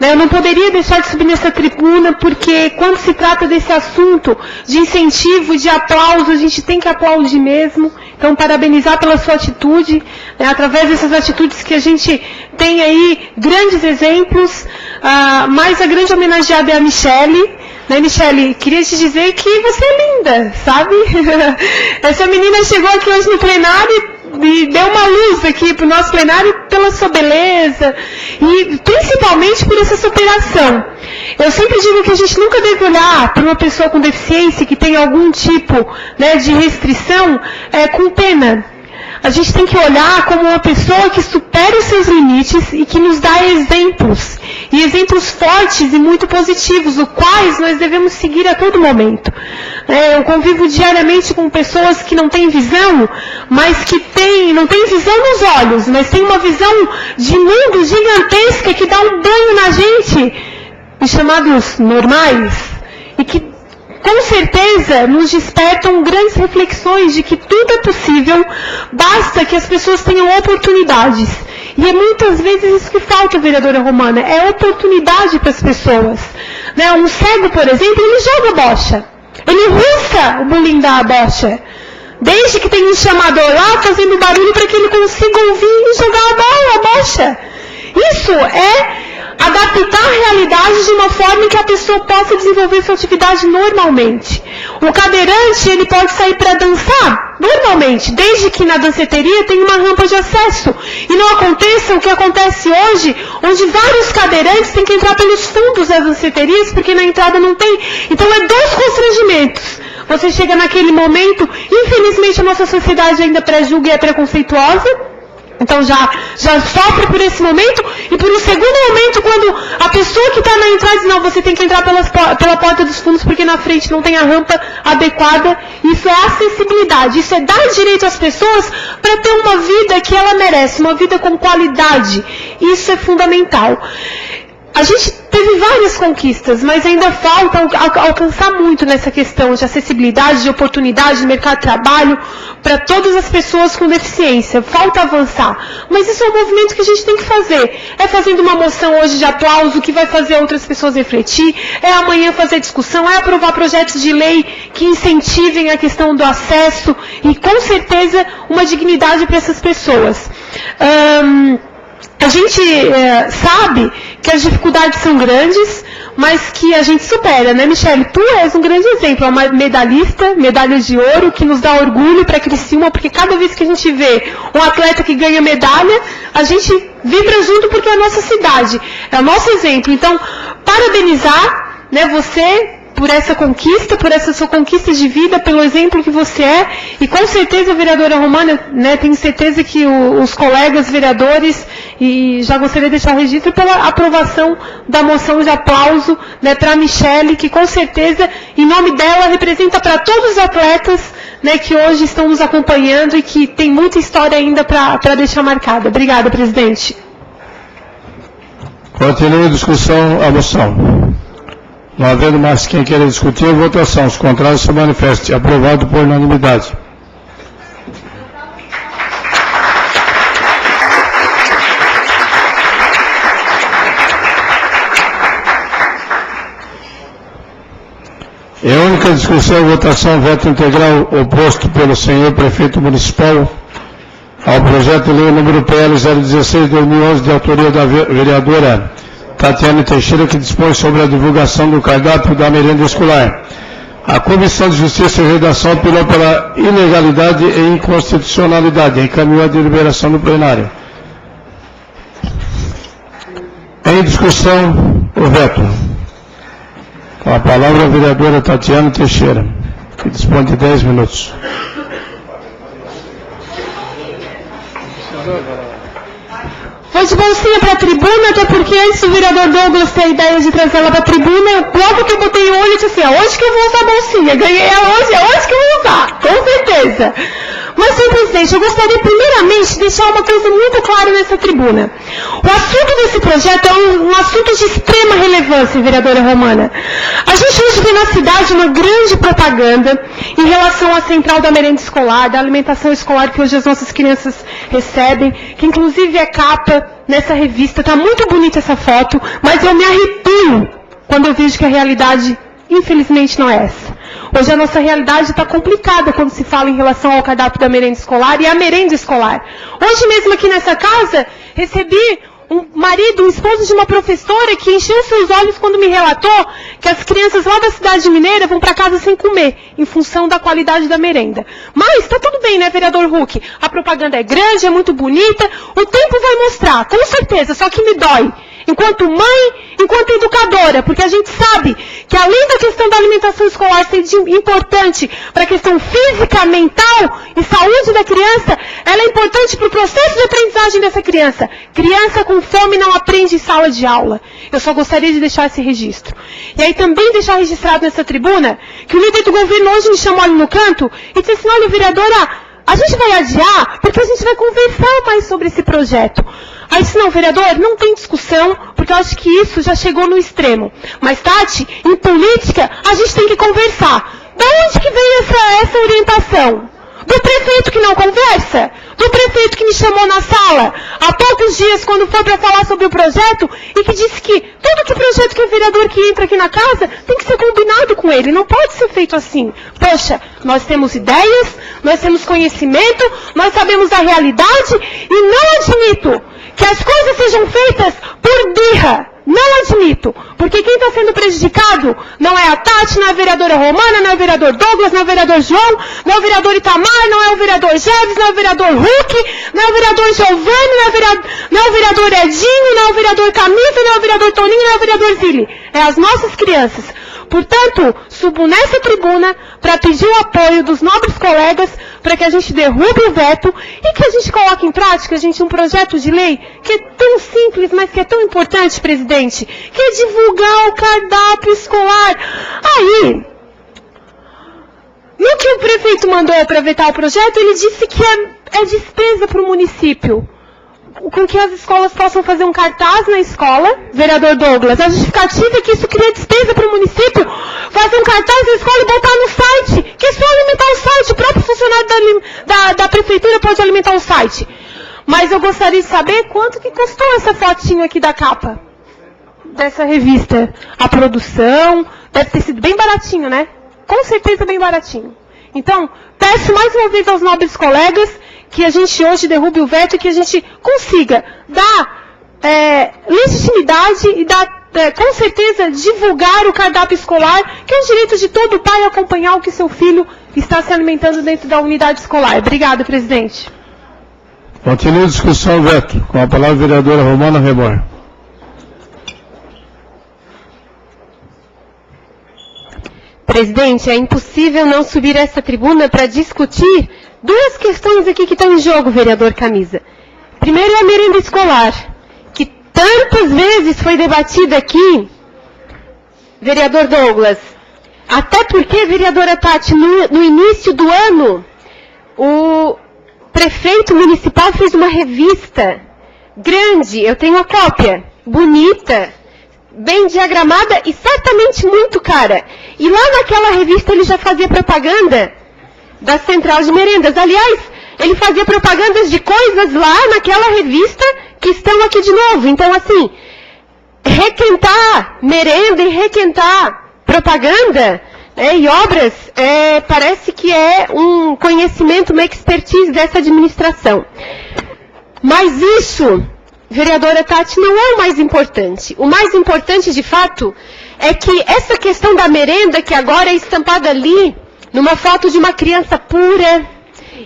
Eu não poderia deixar de subir nessa tribuna, porque quando se trata desse assunto de incentivo, de aplauso, a gente tem que aplaudir mesmo. Então, parabenizar pela sua atitude, através dessas atitudes que a gente tem aí grandes exemplos, mas a grande homenageada é a Michele. Michele, queria te dizer que você é linda, sabe? Essa menina chegou aqui hoje no plenário e deu uma luz aqui para o nosso plenário pela sua beleza e principalmente por essa superação. Eu sempre digo que a gente nunca deve olhar para uma pessoa com deficiência que tem algum tipo de restrição com pena. A gente tem que olhar como uma pessoa que supera os seus limites e que nos dá exemplos, e exemplos fortes e muito positivos, os quais nós devemos seguir a todo momento. Eu convivo diariamente com pessoas que não têm visão, mas que não têm visão nos olhos, mas têm uma visão de mundo gigantesca que dá um banho na gente, os chamados normais, e que com certeza nos despertam grandes reflexões de que tudo é possível, basta que as pessoas tenham oportunidades. E é muitas vezes isso que falta, vereadora Romana, é oportunidade para as pessoas. Né? Um cego, por exemplo, ele joga bocha. Ele russa o bolinho da bocha. Desde que tem um chamador lá fazendo barulho para que ele consiga ouvir e jogar a bocha. Isso é adaptar a realidade de uma forma que a pessoa possa desenvolver sua atividade normalmente. O cadeirante, ele pode sair para dançar normalmente, desde que na danceteria tem uma rampa de acesso. E não aconteça o que acontece hoje, onde vários cadeirantes têm que entrar pelos fundos das danceterias, porque na entrada não tem. Então é dois constrangimentos. Você chega naquele momento, infelizmente a nossa sociedade ainda pré-julga e é preconceituosa, então já sofre por esse momento, e por um segundo momento, quando a pessoa que está na entrada diz, não, você tem que entrar pela porta dos fundos, porque na frente não tem a rampa adequada. Isso é acessibilidade, isso é dar direito às pessoas para ter uma vida que ela merece, uma vida com qualidade. Isso é fundamental. A gente teve várias conquistas, mas ainda falta alcançar muito nessa questão de acessibilidade, de oportunidade de mercado de trabalho para todas as pessoas com deficiência. Falta avançar. Mas isso é um movimento que a gente tem que fazer. É fazendo uma moção hoje de aplauso que vai fazer outras pessoas refletir, é amanhã fazer discussão, é aprovar projetos de lei que incentivem a questão do acesso e, com certeza, uma dignidade para essas pessoas. A gente sabe que as dificuldades são grandes, mas que a gente supera, né, Michele? Tu és um grande exemplo, é uma medalhista, medalha de ouro, que nos dá orgulho para Criciúma, porque cada vez que a gente vê um atleta que ganha medalha, a gente vibra junto porque é a nossa cidade, é o nosso exemplo. Então, parabenizar, né, você por essa conquista, por essa sua conquista de vida, pelo exemplo que você é, e com certeza, vereadora Romana, né, tenho certeza que os colegas vereadores, e já gostaria de deixar registro pela aprovação da moção de aplauso, né, para a Michele, que com certeza, em nome dela, representa para todos os atletas, né, que hoje estão nos acompanhando e que tem muita história ainda para deixar marcada. Obrigada, presidente. Continua a discussão, a moção. Não havendo mais quem queira discutir, votação. Os contrários se manifestem. Aprovado por unanimidade. Em única discussão e votação, veto integral oposto pelo senhor prefeito municipal ao projeto de lei número PL 016/2011, de autoria da vereadora Tatiane Teixeira, que dispõe sobre a divulgação do cardápio da merenda escolar. A Comissão de Justiça e Redação opinião pela ilegalidade e inconstitucionalidade. Encaminhou a deliberação no plenário. Em discussão, o veto. Com a palavra a vereadora Tatiane Teixeira, que dispõe de 10 minutos. Vou de bolsinha para a tribuna, até porque antes do vereador Douglas ter a ideia de trazer ela para a tribuna, logo que eu botei o olho, eu disse assim, hoje que eu vou usar a bolsinha, ganhei ela hoje, é hoje que eu vou usar, com certeza. Mas, senhor presidente, eu gostaria primeiramente de deixar uma coisa muito clara nessa tribuna. O assunto desse projeto é um assunto de extrema relevância, vereadora Romana. A gente hoje vê na cidade uma grande propaganda em relação à central da merenda escolar, da alimentação escolar que hoje as nossas crianças recebem, que inclusive é capa nessa revista. Está muito bonita essa foto, mas eu me arrepio quando eu vejo que a realidade, infelizmente, não é essa. Hoje a nossa realidade está complicada quando se fala em relação ao cardápio da merenda escolar e à merenda escolar. Hoje mesmo aqui nessa casa, recebi um esposo de uma professora que encheu seus olhos quando me relatou que as crianças lá da cidade mineira vão para casa sem comer, em função da qualidade da merenda. Mas está tudo bem, né, vereador Huck? A propaganda é grande, é muito bonita, o tempo vai mostrar, com certeza, só que me dói. Enquanto mãe, enquanto educadora, porque a gente sabe que além da questão da alimentação escolar ser importante para a questão física, mental e saúde da criança, ela é importante para o processo de aprendizagem dessa criança. Criança com fome não aprende em sala de aula. Eu só gostaria de deixar esse registro. E aí também deixar registrado nessa tribuna que o líder do governo hoje me chamou ali no canto e disse assim, olha, vereadora, a gente vai adiar porque a gente vai conversar mais sobre esse projeto. Aí disse, não, vereador, não tem discussão, porque eu acho que isso já chegou no extremo. Mas, Tati, em política, a gente tem que conversar. Da onde que veio essa orientação? Do prefeito que não conversa? do prefeito que me chamou na sala há poucos dias quando foi para falar sobre o projeto e que disse que todo que projeto que o vereador que entra aqui na casa tem que ser combinado com ele, não pode ser feito assim. Poxa, nós temos ideias, nós temos conhecimento, nós sabemos a realidade e não admito que as coisas sejam feitas por birra. Não admito, porque quem está sendo prejudicado não é a Tati, não é a vereadora Romana, não é o vereador Douglas, não é o vereador João, não é o vereador Itamar, não é o vereador Jeves, não é o vereador Huck, não é o vereador Giovanni, não é o vereador Edinho, não é o vereador Camisa, não é o vereador Toninho, não é o vereador Zilli. É as nossas crianças. Portanto, subo nessa tribuna para pedir o apoio dos nobres colegas para que a gente derrube o veto e que a gente coloque em prática, um projeto de lei que é tão simples, mas que é tão importante, presidente, que é divulgar o cardápio escolar. Aí, no que o prefeito mandou para vetar o projeto, ele disse que é despesa para o município. Com que as escolas possam fazer um cartaz na escola, vereador Douglas, a justificativa é que isso cria despesa para o município, fazer um cartaz na escola e botar no site, que é só alimentar o site, o próprio funcionário da prefeitura pode alimentar o site. Mas eu gostaria de saber quanto que custou essa fotinho aqui da capa dessa revista. A produção, deve ter sido bem baratinho, né? Com certeza bem baratinho. Então, peço mais uma vez aos nobres colegas que a gente hoje derrube o veto e que a gente consiga dar legitimidade e dar, com certeza, divulgar o cardápio escolar, que é um direito de todo pai acompanhar o que seu filho está se alimentando dentro da unidade escolar. Obrigada, presidente. Continua a discussão, veto. Com a palavra a vereadora Romana Rebor. Presidente, é impossível não subir essa tribuna para discutir duas questões aqui que estão em jogo, vereador Camisa. Primeiro é a merenda escolar, que tantas vezes foi debatida aqui, vereador Douglas. Até porque, vereadora Tati, no início do ano, o prefeito municipal fez uma revista grande, eu tenho a cópia, bonita, bem diagramada e certamente muito cara. E lá naquela revista ele já fazia propaganda da Central de Merendas. Aliás, ele fazia propagandas de coisas lá naquela revista que estão aqui de novo. Então, assim, requentar merenda e requentar propaganda e obras, parece que é um conhecimento, uma expertise dessa administração. Mas isso, vereadora Tati, não é o mais importante. O mais importante, de fato, é que essa questão da merenda, que agora é estampada ali, numa foto de uma criança pura,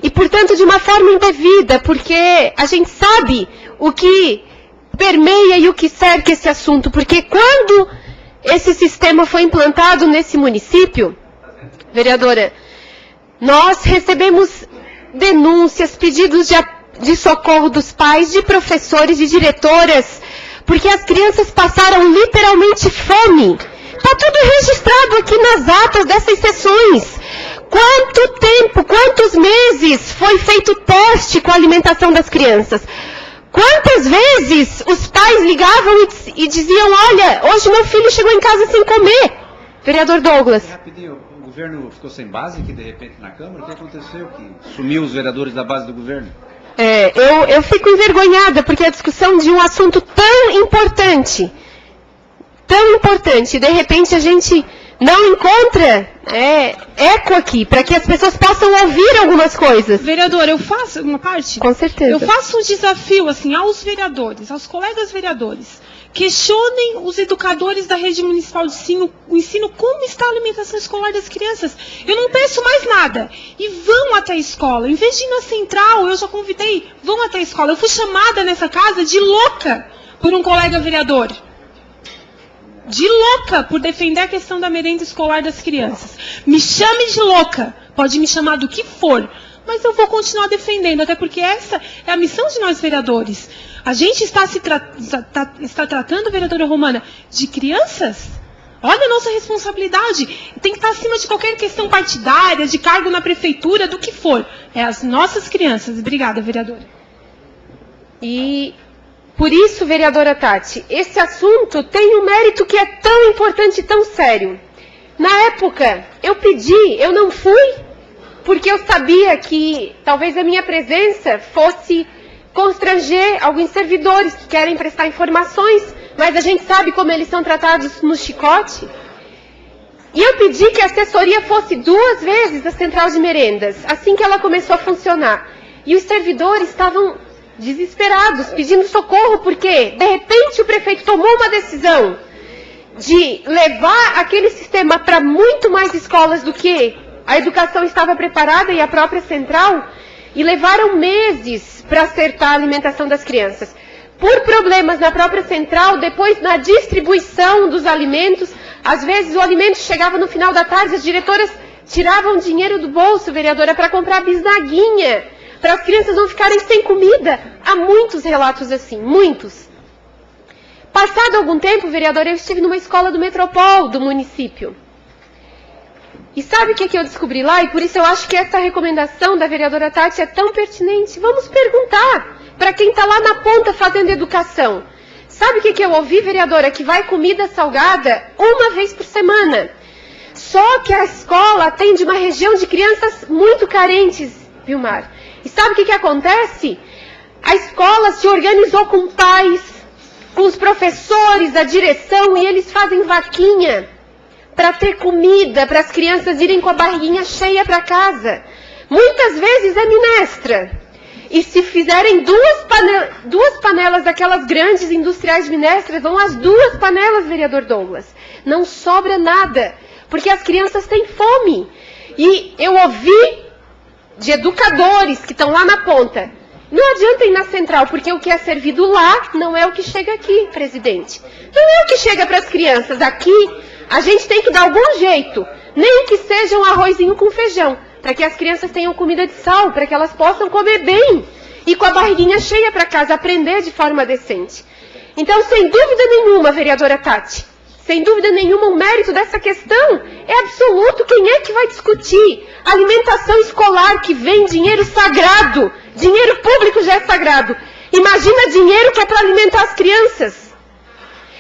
e, portanto, de uma forma indevida, porque a gente sabe o que permeia e o que cerca esse assunto, porque quando esse sistema foi implantado nesse município, vereadora, nós recebemos denúncias, pedidos de socorro dos pais, de professores, de diretoras, porque as crianças passaram literalmente fome. Está tudo registrado aqui nas atas dessas sessões. Quanto tempo, quantos meses foi feito teste com a alimentação das crianças? Quantas vezes os pais ligavam e diziam, olha, hoje meu filho chegou em casa sem comer? Vereador Douglas. Rapidinho, o governo ficou sem base aqui de repente na Câmara? O que aconteceu? Que sumiu os vereadores da base do governo? Eu fico envergonhada, porque a discussão de um assunto tão importante, de repente a gente não encontra eco aqui, para que as pessoas possam ouvir algumas coisas. Vereadora, eu faço uma parte? Com certeza. Eu faço um desafio, assim, aos vereadores, aos colegas vereadores. Questionem os educadores da rede municipal de ensino como está a alimentação escolar das crianças. Eu não peço mais nada. E vão até a escola. Em vez de ir na central, eu já convidei, vão até a escola. Eu fui chamada nessa casa de louca por um colega vereador. De louca por defender a questão da merenda escolar das crianças. Me chame de louca. Pode me chamar do que for. Mas eu vou continuar defendendo, até porque essa é a missão de nós vereadores. A gente está tratando, vereadora Romana, de crianças? Olha a nossa responsabilidade. Tem que estar acima de qualquer questão partidária, de cargo na prefeitura, do que for. É as nossas crianças. Obrigada, vereadora. E por isso, vereadora Tati, esse assunto tem um mérito que é tão importante e tão sério. Na época, eu não fui porque eu sabia que talvez a minha presença fosse constranger alguns servidores que querem prestar informações, mas a gente sabe como eles são tratados no chicote. E eu pedi que a assessoria fosse 2 vezes à central de merendas, assim que ela começou a funcionar. E os servidores estavam desesperados, pedindo socorro, porque, de repente, o prefeito tomou uma decisão de levar aquele sistema para muito mais escolas do que a educação estava preparada e a própria central, e levaram meses para acertar a alimentação das crianças. Por problemas na própria central, depois na distribuição dos alimentos, às vezes o alimento chegava no final da tarde, as diretoras tiravam dinheiro do bolso, vereadora, para comprar bisnaguinha, para as crianças não ficarem sem comida. Há muitos relatos assim, muitos. Passado algum tempo, vereadora, eu estive numa escola do Metropol do município. E sabe o que eu descobri lá? E por isso eu acho que essa recomendação da vereadora Tati é tão pertinente. Vamos perguntar para quem está lá na ponta fazendo educação. Sabe o que eu ouvi, vereadora? Que vai comida salgada 1 vez por semana. Só que a escola atende uma região de crianças muito carentes, Vilmar. E sabe o que acontece? A escola se organizou com pais, com os professores, a direção, e eles fazem vaquinha para ter comida, para as crianças irem com a barriguinha cheia para casa. Muitas vezes é minestra. E se fizerem 2 panelas daquelas grandes industriais de minestras, vão as 2 panelas, vereador Douglas. Não sobra nada, porque as crianças têm fome. E eu ouvi de educadores que estão lá na ponta: não adianta ir na central, porque o que é servido lá não é o que chega aqui, presidente. Não é o que chega para as crianças. Aqui, a gente tem que dar algum jeito, nem que seja um arrozinho com feijão, para que as crianças tenham comida de sal, para que elas possam comer bem e com a barriguinha cheia para casa, aprender de forma decente. Então, sem dúvida nenhuma, vereadora Tati, sem dúvida nenhuma, o mérito dessa questão é absoluto. Quem é que vai discutir alimentação escolar, que vem dinheiro sagrado? Dinheiro público já é sagrado. Imagina dinheiro que é para alimentar as crianças.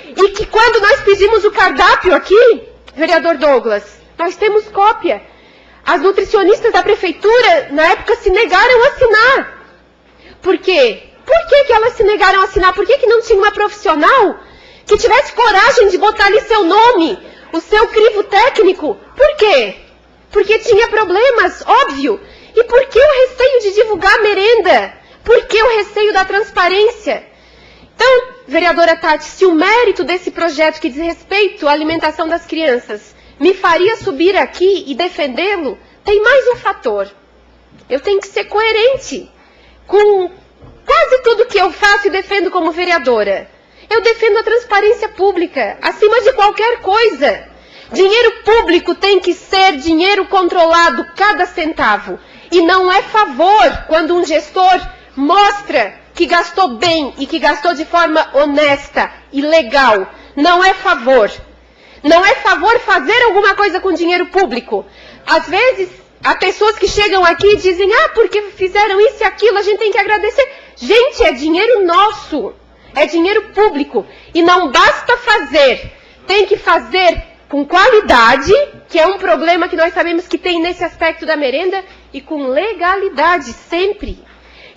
E que quando nós pedimos o cardápio aqui, vereador Douglas, nós temos cópia. As nutricionistas da prefeitura, na época, se negaram a assinar. Por quê? Por que elas se negaram a assinar? Por que não tinha uma profissional que tivesse coragem de botar ali seu nome, o seu crivo técnico? Por quê? Porque tinha problemas, óbvio. E por que o receio de divulgar a merenda? Por que o receio da transparência? Então, vereadora Tati, se o mérito desse projeto que diz respeito à alimentação das crianças me faria subir aqui e defendê-lo, tem mais um fator. Eu tenho que ser coerente com quase tudo que eu faço e defendo como vereadora. Eu defendo a transparência pública, acima de qualquer coisa. Dinheiro público tem que ser dinheiro controlado, cada centavo. E não é favor quando um gestor mostra que gastou bem e que gastou de forma honesta e legal. Não é favor. Não é favor fazer alguma coisa com dinheiro público. Às vezes, há pessoas que chegam aqui e dizem: porque fizeram isso e aquilo, a gente tem que agradecer. Gente, é dinheiro nosso. É dinheiro público. E não basta fazer. Tem que fazer com qualidade, que é um problema que nós sabemos que tem nesse aspecto da merenda, e com legalidade, sempre.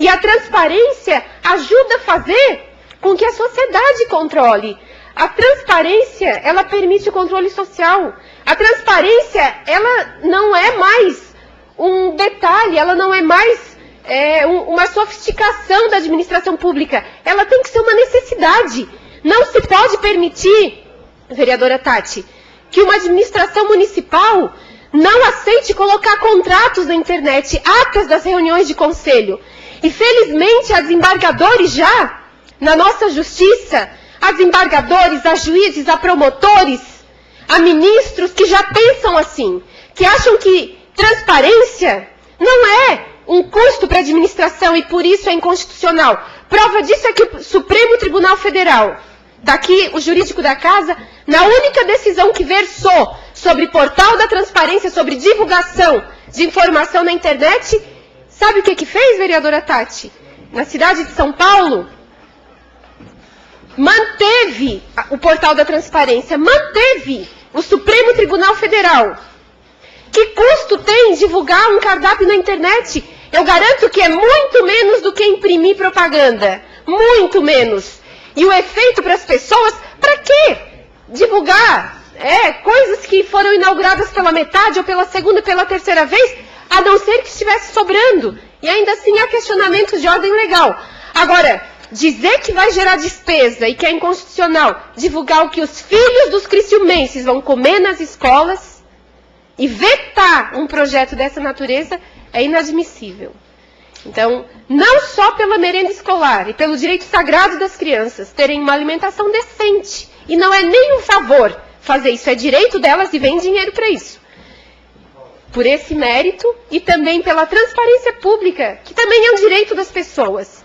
E a transparência ajuda a fazer com que a sociedade controle. A transparência, ela permite o controle social. A transparência, ela não é mais um detalhe, ela não é mais uma sofisticação da administração pública. Ela tem que ser uma necessidade. Não se pode permitir, vereadora Tati, que uma administração municipal não aceite colocar contratos na internet, atas das reuniões de conselho. E felizmente há desembargadores já, na nossa justiça, há desembargadores, há juízes, há promotores, há ministros que já pensam assim, que acham que transparência não é um custo para a administração e por isso é inconstitucional. Prova disso é que o Supremo Tribunal Federal, daqui o jurídico da casa, na única decisão que versou sobre portal da transparência, sobre divulgação de informação na internet, sabe o que fez, vereadora Tati? Na cidade de São Paulo, manteve o portal da transparência, manteve o Supremo Tribunal Federal. Que custo tem divulgar um cardápio na internet? Eu garanto que é muito menos do que imprimir propaganda. Muito menos. E o efeito para as pessoas, para quê? Divulgar coisas que foram inauguradas pela metade, ou pela segunda e pela terceira vez, a não ser que estivesse sobrando. E ainda assim há questionamentos de ordem legal. Agora, dizer que vai gerar despesa e que é inconstitucional divulgar o que os filhos dos criciumenses vão comer nas escolas e vetar um projeto dessa natureza é inadmissível. Então, não só pela merenda escolar e pelo direito sagrado das crianças terem uma alimentação decente, e não é nem um favor fazer isso, é direito delas e vem dinheiro para isso. Por esse mérito e também pela transparência pública, que também é um direito das pessoas.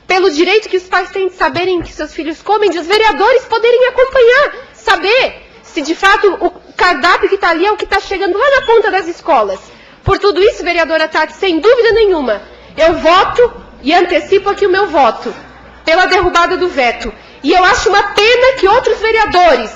Pelo direito que os pais têm de saberem que seus filhos comem, de os vereadores poderem acompanhar, saber se de fato o cardápio que está ali é o que está chegando lá na ponta das escolas. Por tudo isso, vereadora Tati, sem dúvida nenhuma, eu voto e antecipo aqui o meu voto pela derrubada do veto. E eu acho uma pena que outros vereadores,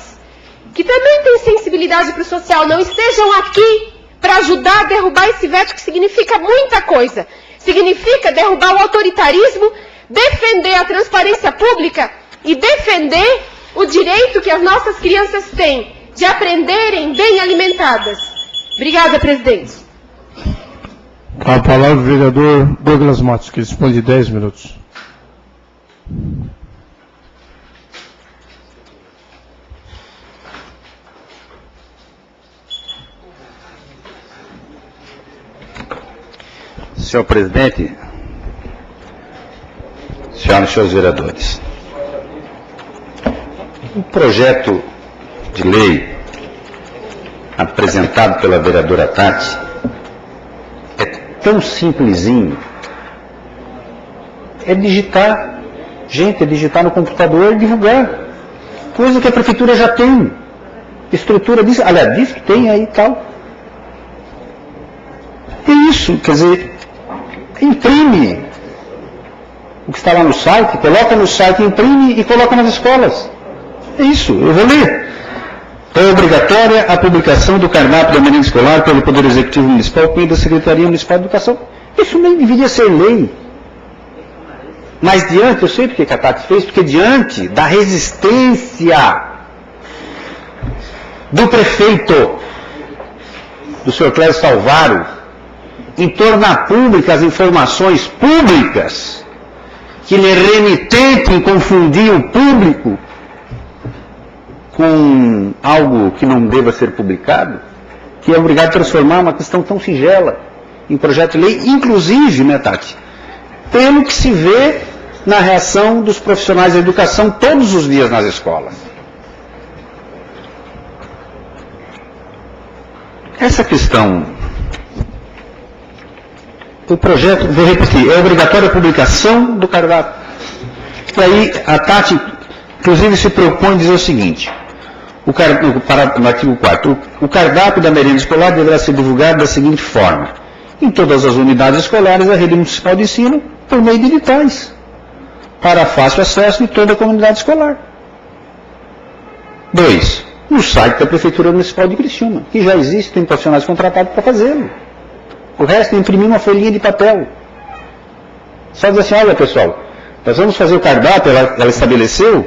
que também têm sensibilidade para o social, não estejam aqui para ajudar a derrubar esse veto, que significa muita coisa. Significa derrubar o autoritarismo, defender a transparência pública e defender o direito que as nossas crianças têm de aprenderem bem alimentadas. Obrigada, presidente. Com a palavra o vereador Douglas Matos, que dispõe de 10 minutos. Senhor presidente, senhoras e senhores vereadores, o projeto de lei apresentado pela vereadora Tati é tão simplesinho. É digitar, gente, é digitar no computador e divulgar, coisa que a prefeitura já tem, estrutura disso, aliás, disso que tem aí e tal. É isso, quer dizer, imprime o que está lá no site, coloca no site, imprime e coloca nas escolas. É isso, eu vou ler. É obrigatória a publicação do cardápio da merenda escolar pelo Poder Executivo Municipal por meio da Secretaria Municipal de Educação. Isso nem deveria ser lei. Mas diante, eu sei porque a Tati fez, porque diante da resistência do prefeito, do senhor Clésio Salvaro, em tornar públicas as informações públicas que lhe remitentem confundir o público com algo que não deva ser publicado, que é obrigado a transformar uma questão tão singela em projeto de lei, inclusive, né, Tati, pelo que se vê na reação dos profissionais da educação todos os dias nas escolas. Essa questão, o projeto, vou repetir, é obrigatória a publicação do cardápio. E aí a Tati, inclusive, se propõe dizer o seguinte, no artigo 4º, o cardápio da merenda escolar deverá ser divulgado da seguinte forma: em todas as unidades escolares da rede municipal de ensino, por meio de editais, para fácil acesso de toda a comunidade escolar. 2. No site da Prefeitura Municipal de Criciúma, que já existe, tem profissionais contratados para fazê-lo. O resto é imprimir uma folhinha de papel. Só dizer assim, olha pessoal, nós vamos fazer o cardápio, ela estabeleceu,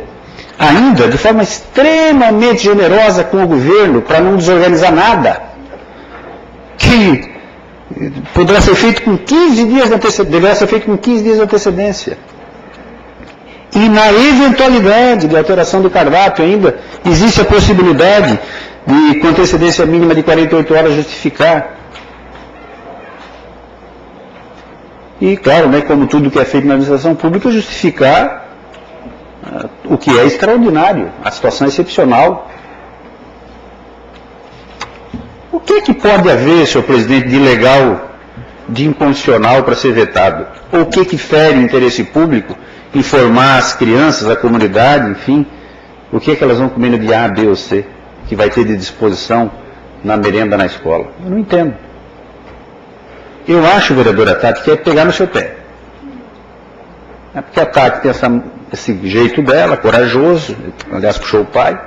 ainda de forma extremamente generosa com o governo, para não desorganizar nada, que poderá ser feito com 15 dias de antecedência, deverá ser feito com 15 dias de antecedência. E na eventualidade de alteração do cardápio ainda, existe a possibilidade de, com antecedência mínima de 48 horas, justificar. E, claro, né, como tudo que é feito na administração pública, justificar o que é extraordinário, a situação excepcional. O que pode haver, senhor presidente, de ilegal, de inconstitucional para ser vetado? Ou o que fere o interesse público, informar as crianças, a comunidade, enfim, o que elas vão comer no dia A, B ou C, que vai ter de disposição na merenda na escola? Eu não entendo. Eu acho, vereadora Tati, que é pegar no seu pé. É porque a Tati tem esse jeito dela, corajoso, aliás puxou o pai,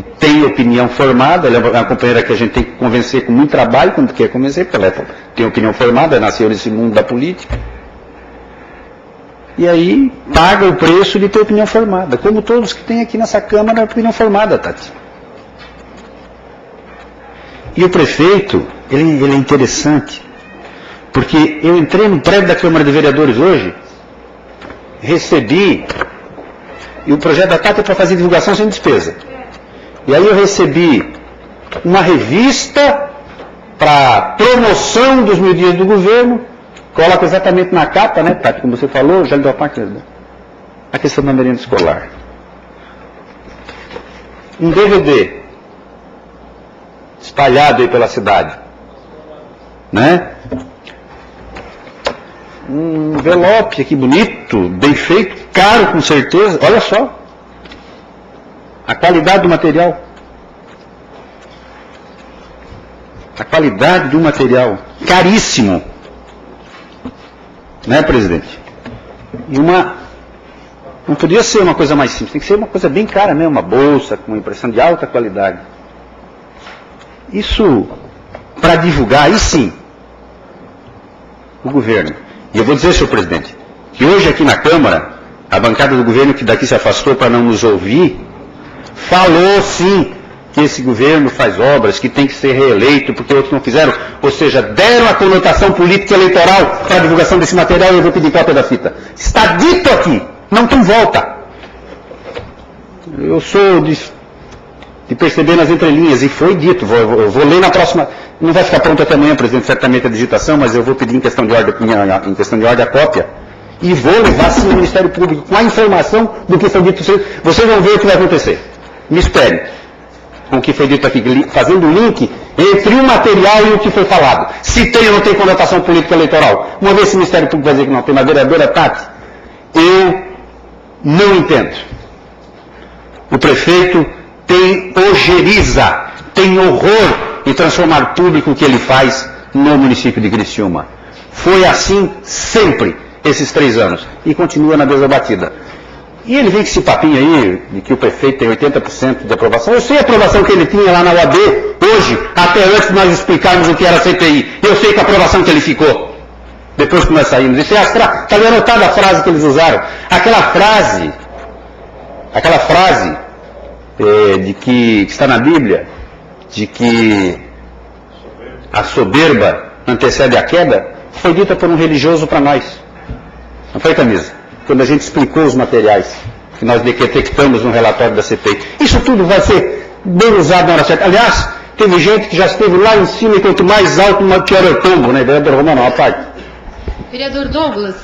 tem opinião formada, ela é uma companheira que a gente tem que convencer com muito trabalho, quando quer convencer, porque ela tem opinião formada, nasceu nesse mundo da política. E aí paga o preço de ter opinião formada, como todos que tem aqui nessa Câmara opinião formada, Tati. E o prefeito, ele é interessante, porque eu entrei no prédio da Câmara de Vereadores hoje, recebi, e o projeto da Tati é para fazer divulgação sem despesa. E aí eu recebi uma revista para promoção dos 1000 dias do governo, coloca exatamente na capa, né, Tati, como você falou, já lhe dou a parte, a questão da merenda escolar. Um DVD espalhado aí pela cidade, né? Um envelope aqui bonito, bem feito, caro com certeza, olha só. A qualidade do material. A qualidade do material. Caríssimo. Né, presidente? E não podia ser uma coisa mais simples, tem que ser uma coisa bem cara mesmo, uma bolsa com impressão de alta qualidade. Isso, para divulgar, aí sim, o governo. E eu vou dizer, senhor presidente, que hoje aqui na Câmara, a bancada do governo que daqui se afastou para não nos ouvir, falou sim que esse governo faz obras, que tem que ser reeleito porque outros não fizeram, ou seja, deram a conotação política eleitoral para a divulgação desse material e eu vou pedir cópia da fita. Está dito aqui, não tem volta. Eu sou de perceber nas entrelinhas, e foi dito, eu vou ler na próxima, não vai ficar pronto até amanhã, presidente, certamente a digitação, mas eu vou pedir em questão de ordem a cópia. E vou levar sim ao Ministério Público com a informação do que foi dito. Vocês vão ver o que vai acontecer. Me esperem. Com o que foi dito aqui, fazendo o link entre o material e o que foi falado. Se tem ou não tem conotação política eleitoral. Uma vez se o Ministério Público vai dizer que não tem, mas vereadora Tati, eu não entendo. O prefeito tem ojeriza, tem horror em transformar público o que ele faz no município de Criciúma. Foi assim sempre, esses 3 anos, e continua na mesma batida. E ele vem com esse papinho aí, de que o prefeito tem 80% de aprovação. Eu sei a aprovação que ele tinha lá na UAB, hoje, até antes de nós explicarmos o que era a CPI. Eu sei que a aprovação que ele ficou, depois que nós saímos. Isso está ali anotada a frase que eles usaram. Aquela frase de que está na Bíblia, de que a soberba antecede a queda, foi dita por um religioso para nós. Não foi, Camisa? Quando a gente explicou os materiais que nós detectamos no relatório da CPI. Isso tudo vai ser bem usado na hora certa. Aliás, teve gente que já esteve lá em cima e quanto mais alto, maior o tombo, né? Vereador Romano, a parte. Vereador Douglas,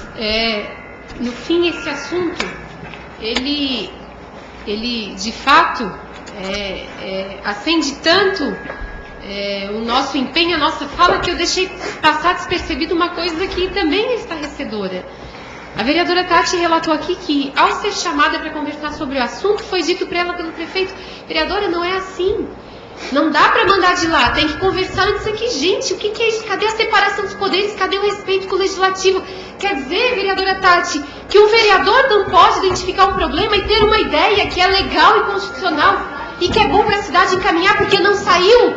no fim esse assunto, ele de fato acende tanto o nosso empenho, a nossa fala, que eu deixei passar despercebido uma coisa que também é estarrecedora. A vereadora Tati relatou aqui que, ao ser chamada para conversar sobre o assunto, foi dito para ela pelo prefeito: vereadora, não é assim. Não dá para mandar de lá, tem que conversar antes aqui. Gente, o que é isso? Cadê a separação dos poderes? Cadê o respeito com o legislativo? Quer dizer, vereadora Tati, que um vereador não pode identificar um problema e ter uma ideia que é legal e constitucional e que é bom para a cidade encaminhar porque não saiu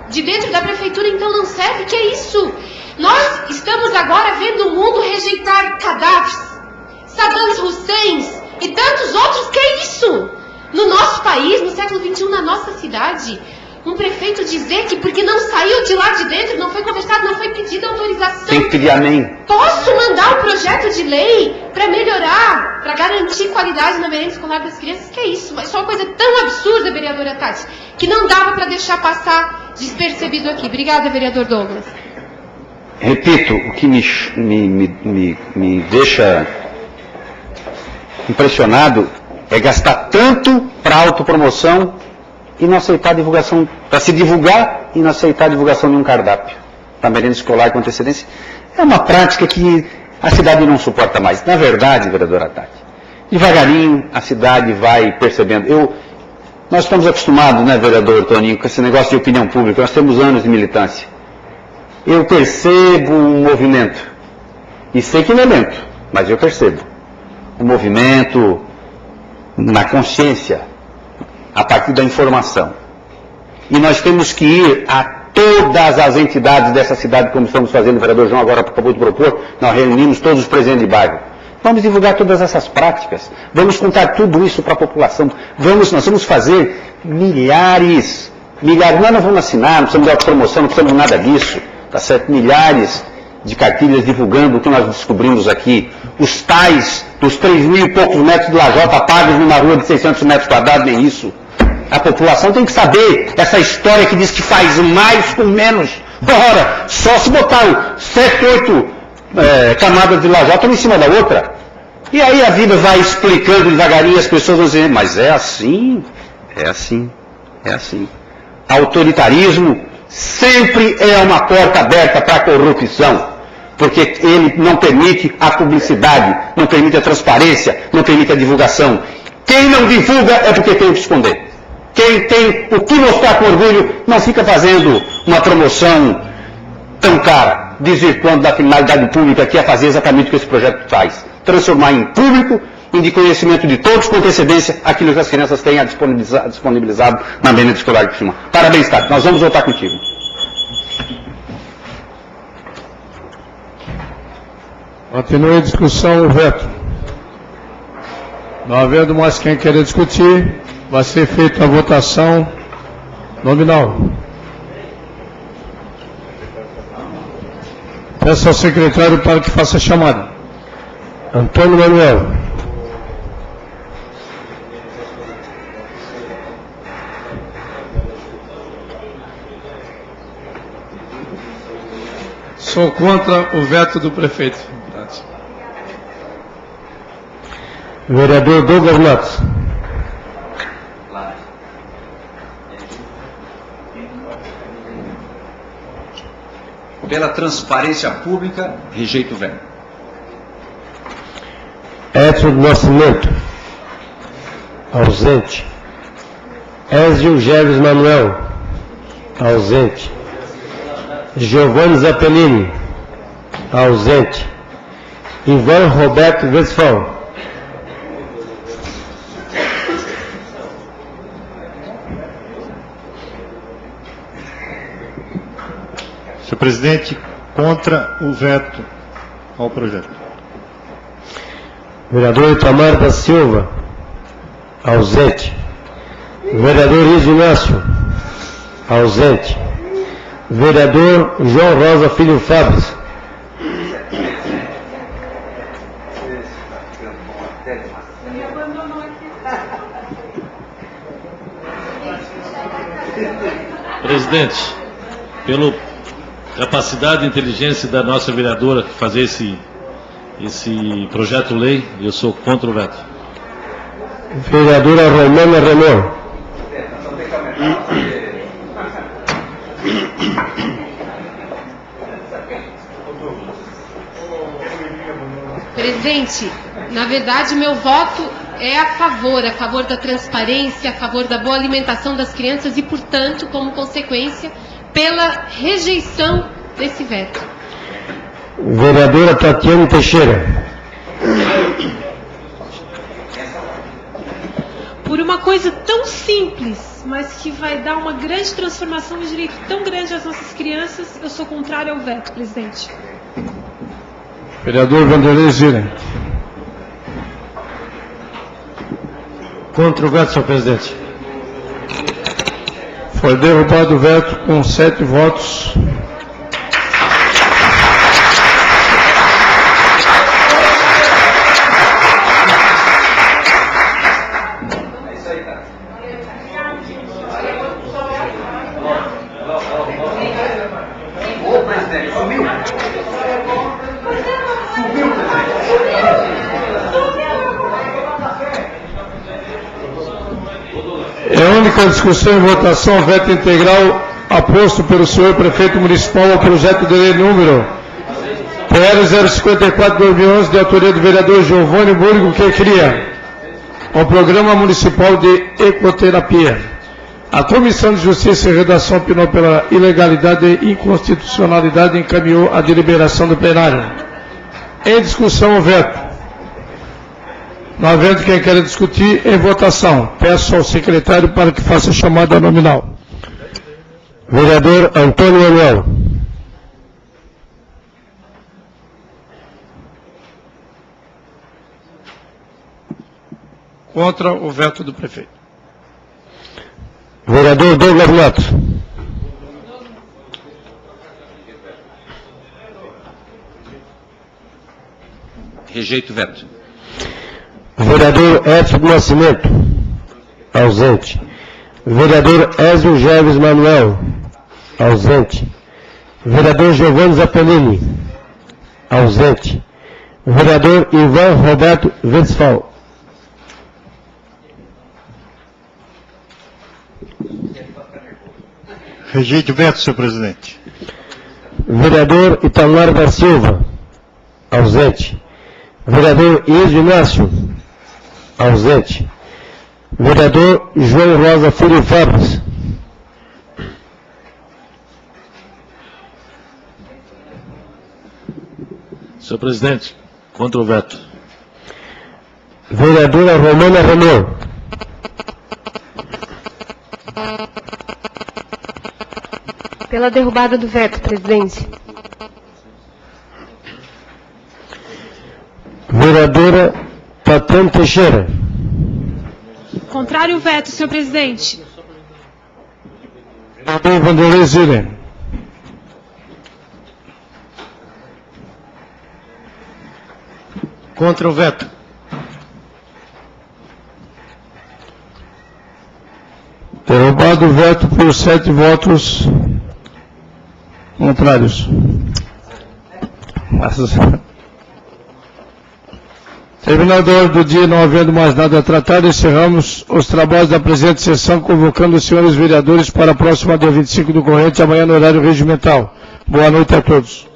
de dentro da prefeitura, então não serve? Que é isso? Nós estamos agora vendo o mundo rejeitar Gaddafi, Saddam Hussein e tantos outros. Que é isso? No nosso país, no século XXI, na nossa cidade, um prefeito dizer que porque não saiu de lá de dentro, não foi conversado, não foi pedida autorização. Tem que pedir amém. Posso mandar um projeto de lei para melhorar, para garantir qualidade na merenda escolar das crianças? Que é isso? Mas só uma coisa tão absurda, vereadora Tati, que não dava para deixar passar despercebido aqui. Obrigada, vereador Douglas. Repito, o que me deixa impressionado é gastar tanto para autopromoção e não aceitar a divulgação, para se divulgar e não aceitar a divulgação de um cardápio para merenda escolar com antecedência. É uma prática que a cidade não suporta mais. Na verdade, vereadora Tati, devagarinho a cidade vai percebendo. Nós estamos acostumados, né, vereador Toninho, com esse negócio de opinião pública, nós temos anos de militância. Eu percebo um movimento, e sei que não é lento, mas eu percebo um movimento na consciência a partir da informação. E nós temos que ir a todas as entidades dessa cidade, como estamos fazendo, o vereador João agora acabou de propor, nós reunimos todos os presidentes de bairro. Vamos divulgar todas essas práticas, vamos contar tudo isso para a população, nós vamos fazer milhares, nós não vamos assinar, não precisamos dar promoção, não precisamos nada disso, tá certo? Milhares de cartilhas divulgando o que nós descobrimos aqui, os tais dos 3.000 e poucos metros de lajota pagos numa rua de 600 metros quadrados, nem isso. A população tem que saber essa história que diz que faz mais com menos. Ora, só se botar 7, 8 camadas de lajota uma em cima da outra. E aí a vida vai explicando devagarinho, as pessoas vão dizer, mas é assim, é assim, é assim. Autoritarismo sempre é uma porta aberta para a corrupção, porque ele não permite a publicidade, não permite a transparência, não permite a divulgação. Quem não divulga é porque tem o que esconder. Quem tem o que mostrar com orgulho não fica fazendo uma promoção tão cara, desvirtuando da finalidade pública, que é fazer exatamente o que esse projeto faz. Transformar em público e de conhecimento de todos com antecedência aquilo que as crianças têm disponibilizado na merenda escolar de Criciúma. Parabéns, Tato. Nós vamos voltar contigo. Continua a discussão, o veto. Não havendo mais quem queira discutir, vai ser feita a votação nominal. Peço ao secretário para que faça a chamada. Antônio Manuel. Sou contra o veto do prefeito. Vereador Douglas Matos. Pela transparência pública, rejeito o veto. Edson do Nascimento. Ausente. Ézio Geves Manuel. Ausente. Giovanni Zappellini. Ausente. Ivan Roberto Westphal. Senhor presidente, contra o veto ao projeto. Vereador Itamar da Silva. Ausente. Vereador Iso Inácio. Ausente. Vereador João Rosa Filho Fábio. Presidente, pela capacidade e inteligência da nossa vereadora fazer esse projeto-lei, eu sou contra o veto. Vereadora Romana Renault. Presidente, na verdade, meu voto é a favor da transparência, a favor da boa alimentação das crianças e, portanto, como consequência, pela rejeição desse veto. Vereadora Tatiana Teixeira. Por uma coisa tão simples, mas que vai dar uma grande transformação de direito tão grande às nossas crianças, eu sou contrário ao veto, presidente. Vereador Vanderlei Zira. Contra o veto, senhor presidente. Foi derrubado o veto com 7 votos. É a única discussão e votação veto integral aposto pelo senhor prefeito municipal ao projeto de lei número PL 054/2011 de autoria do vereador Giovanni Burgo, que cria o Programa Municipal de Ecoterapia. A Comissão de Justiça e Redação opinou pela ilegalidade e inconstitucionalidade e encaminhou a deliberação do plenário. Em discussão o veto. Não havendo quem queira discutir, em votação. Peço ao secretário para que faça a chamada nominal. Vereador Antônio Manuel. Contra o veto do prefeito. Vereador Douglas Matos. Rejeito o veto. Vereador Edson do Nascimento. Ausente. Vereador Ezio Gerves Manuel. Ausente. Vereador Giovanni Zappellini. Ausente. Vereador Ivan Roberto Westphal. Rejeito o veto, senhor presidente. Vereador Itamar da Silva. Ausente. Vereador Iso Inácio. Ausente. Vereador João Rosa Filho Fabres. Senhor presidente, contra o veto. Vereadora Romana Romeu. Pela derrubada do veto, presidente. Vereadora Tatiana Teixeira. Contrário ao veto, senhor presidente. Vereador Vanderlei Zilli. Contra o veto. Derrubado o veto por 7 votos contrários. Terminador do dia, não havendo mais nada a tratar, encerramos os trabalhos da presente sessão, convocando os senhores vereadores para a próxima dia 25 do corrente, amanhã no horário regimental. Boa noite a todos.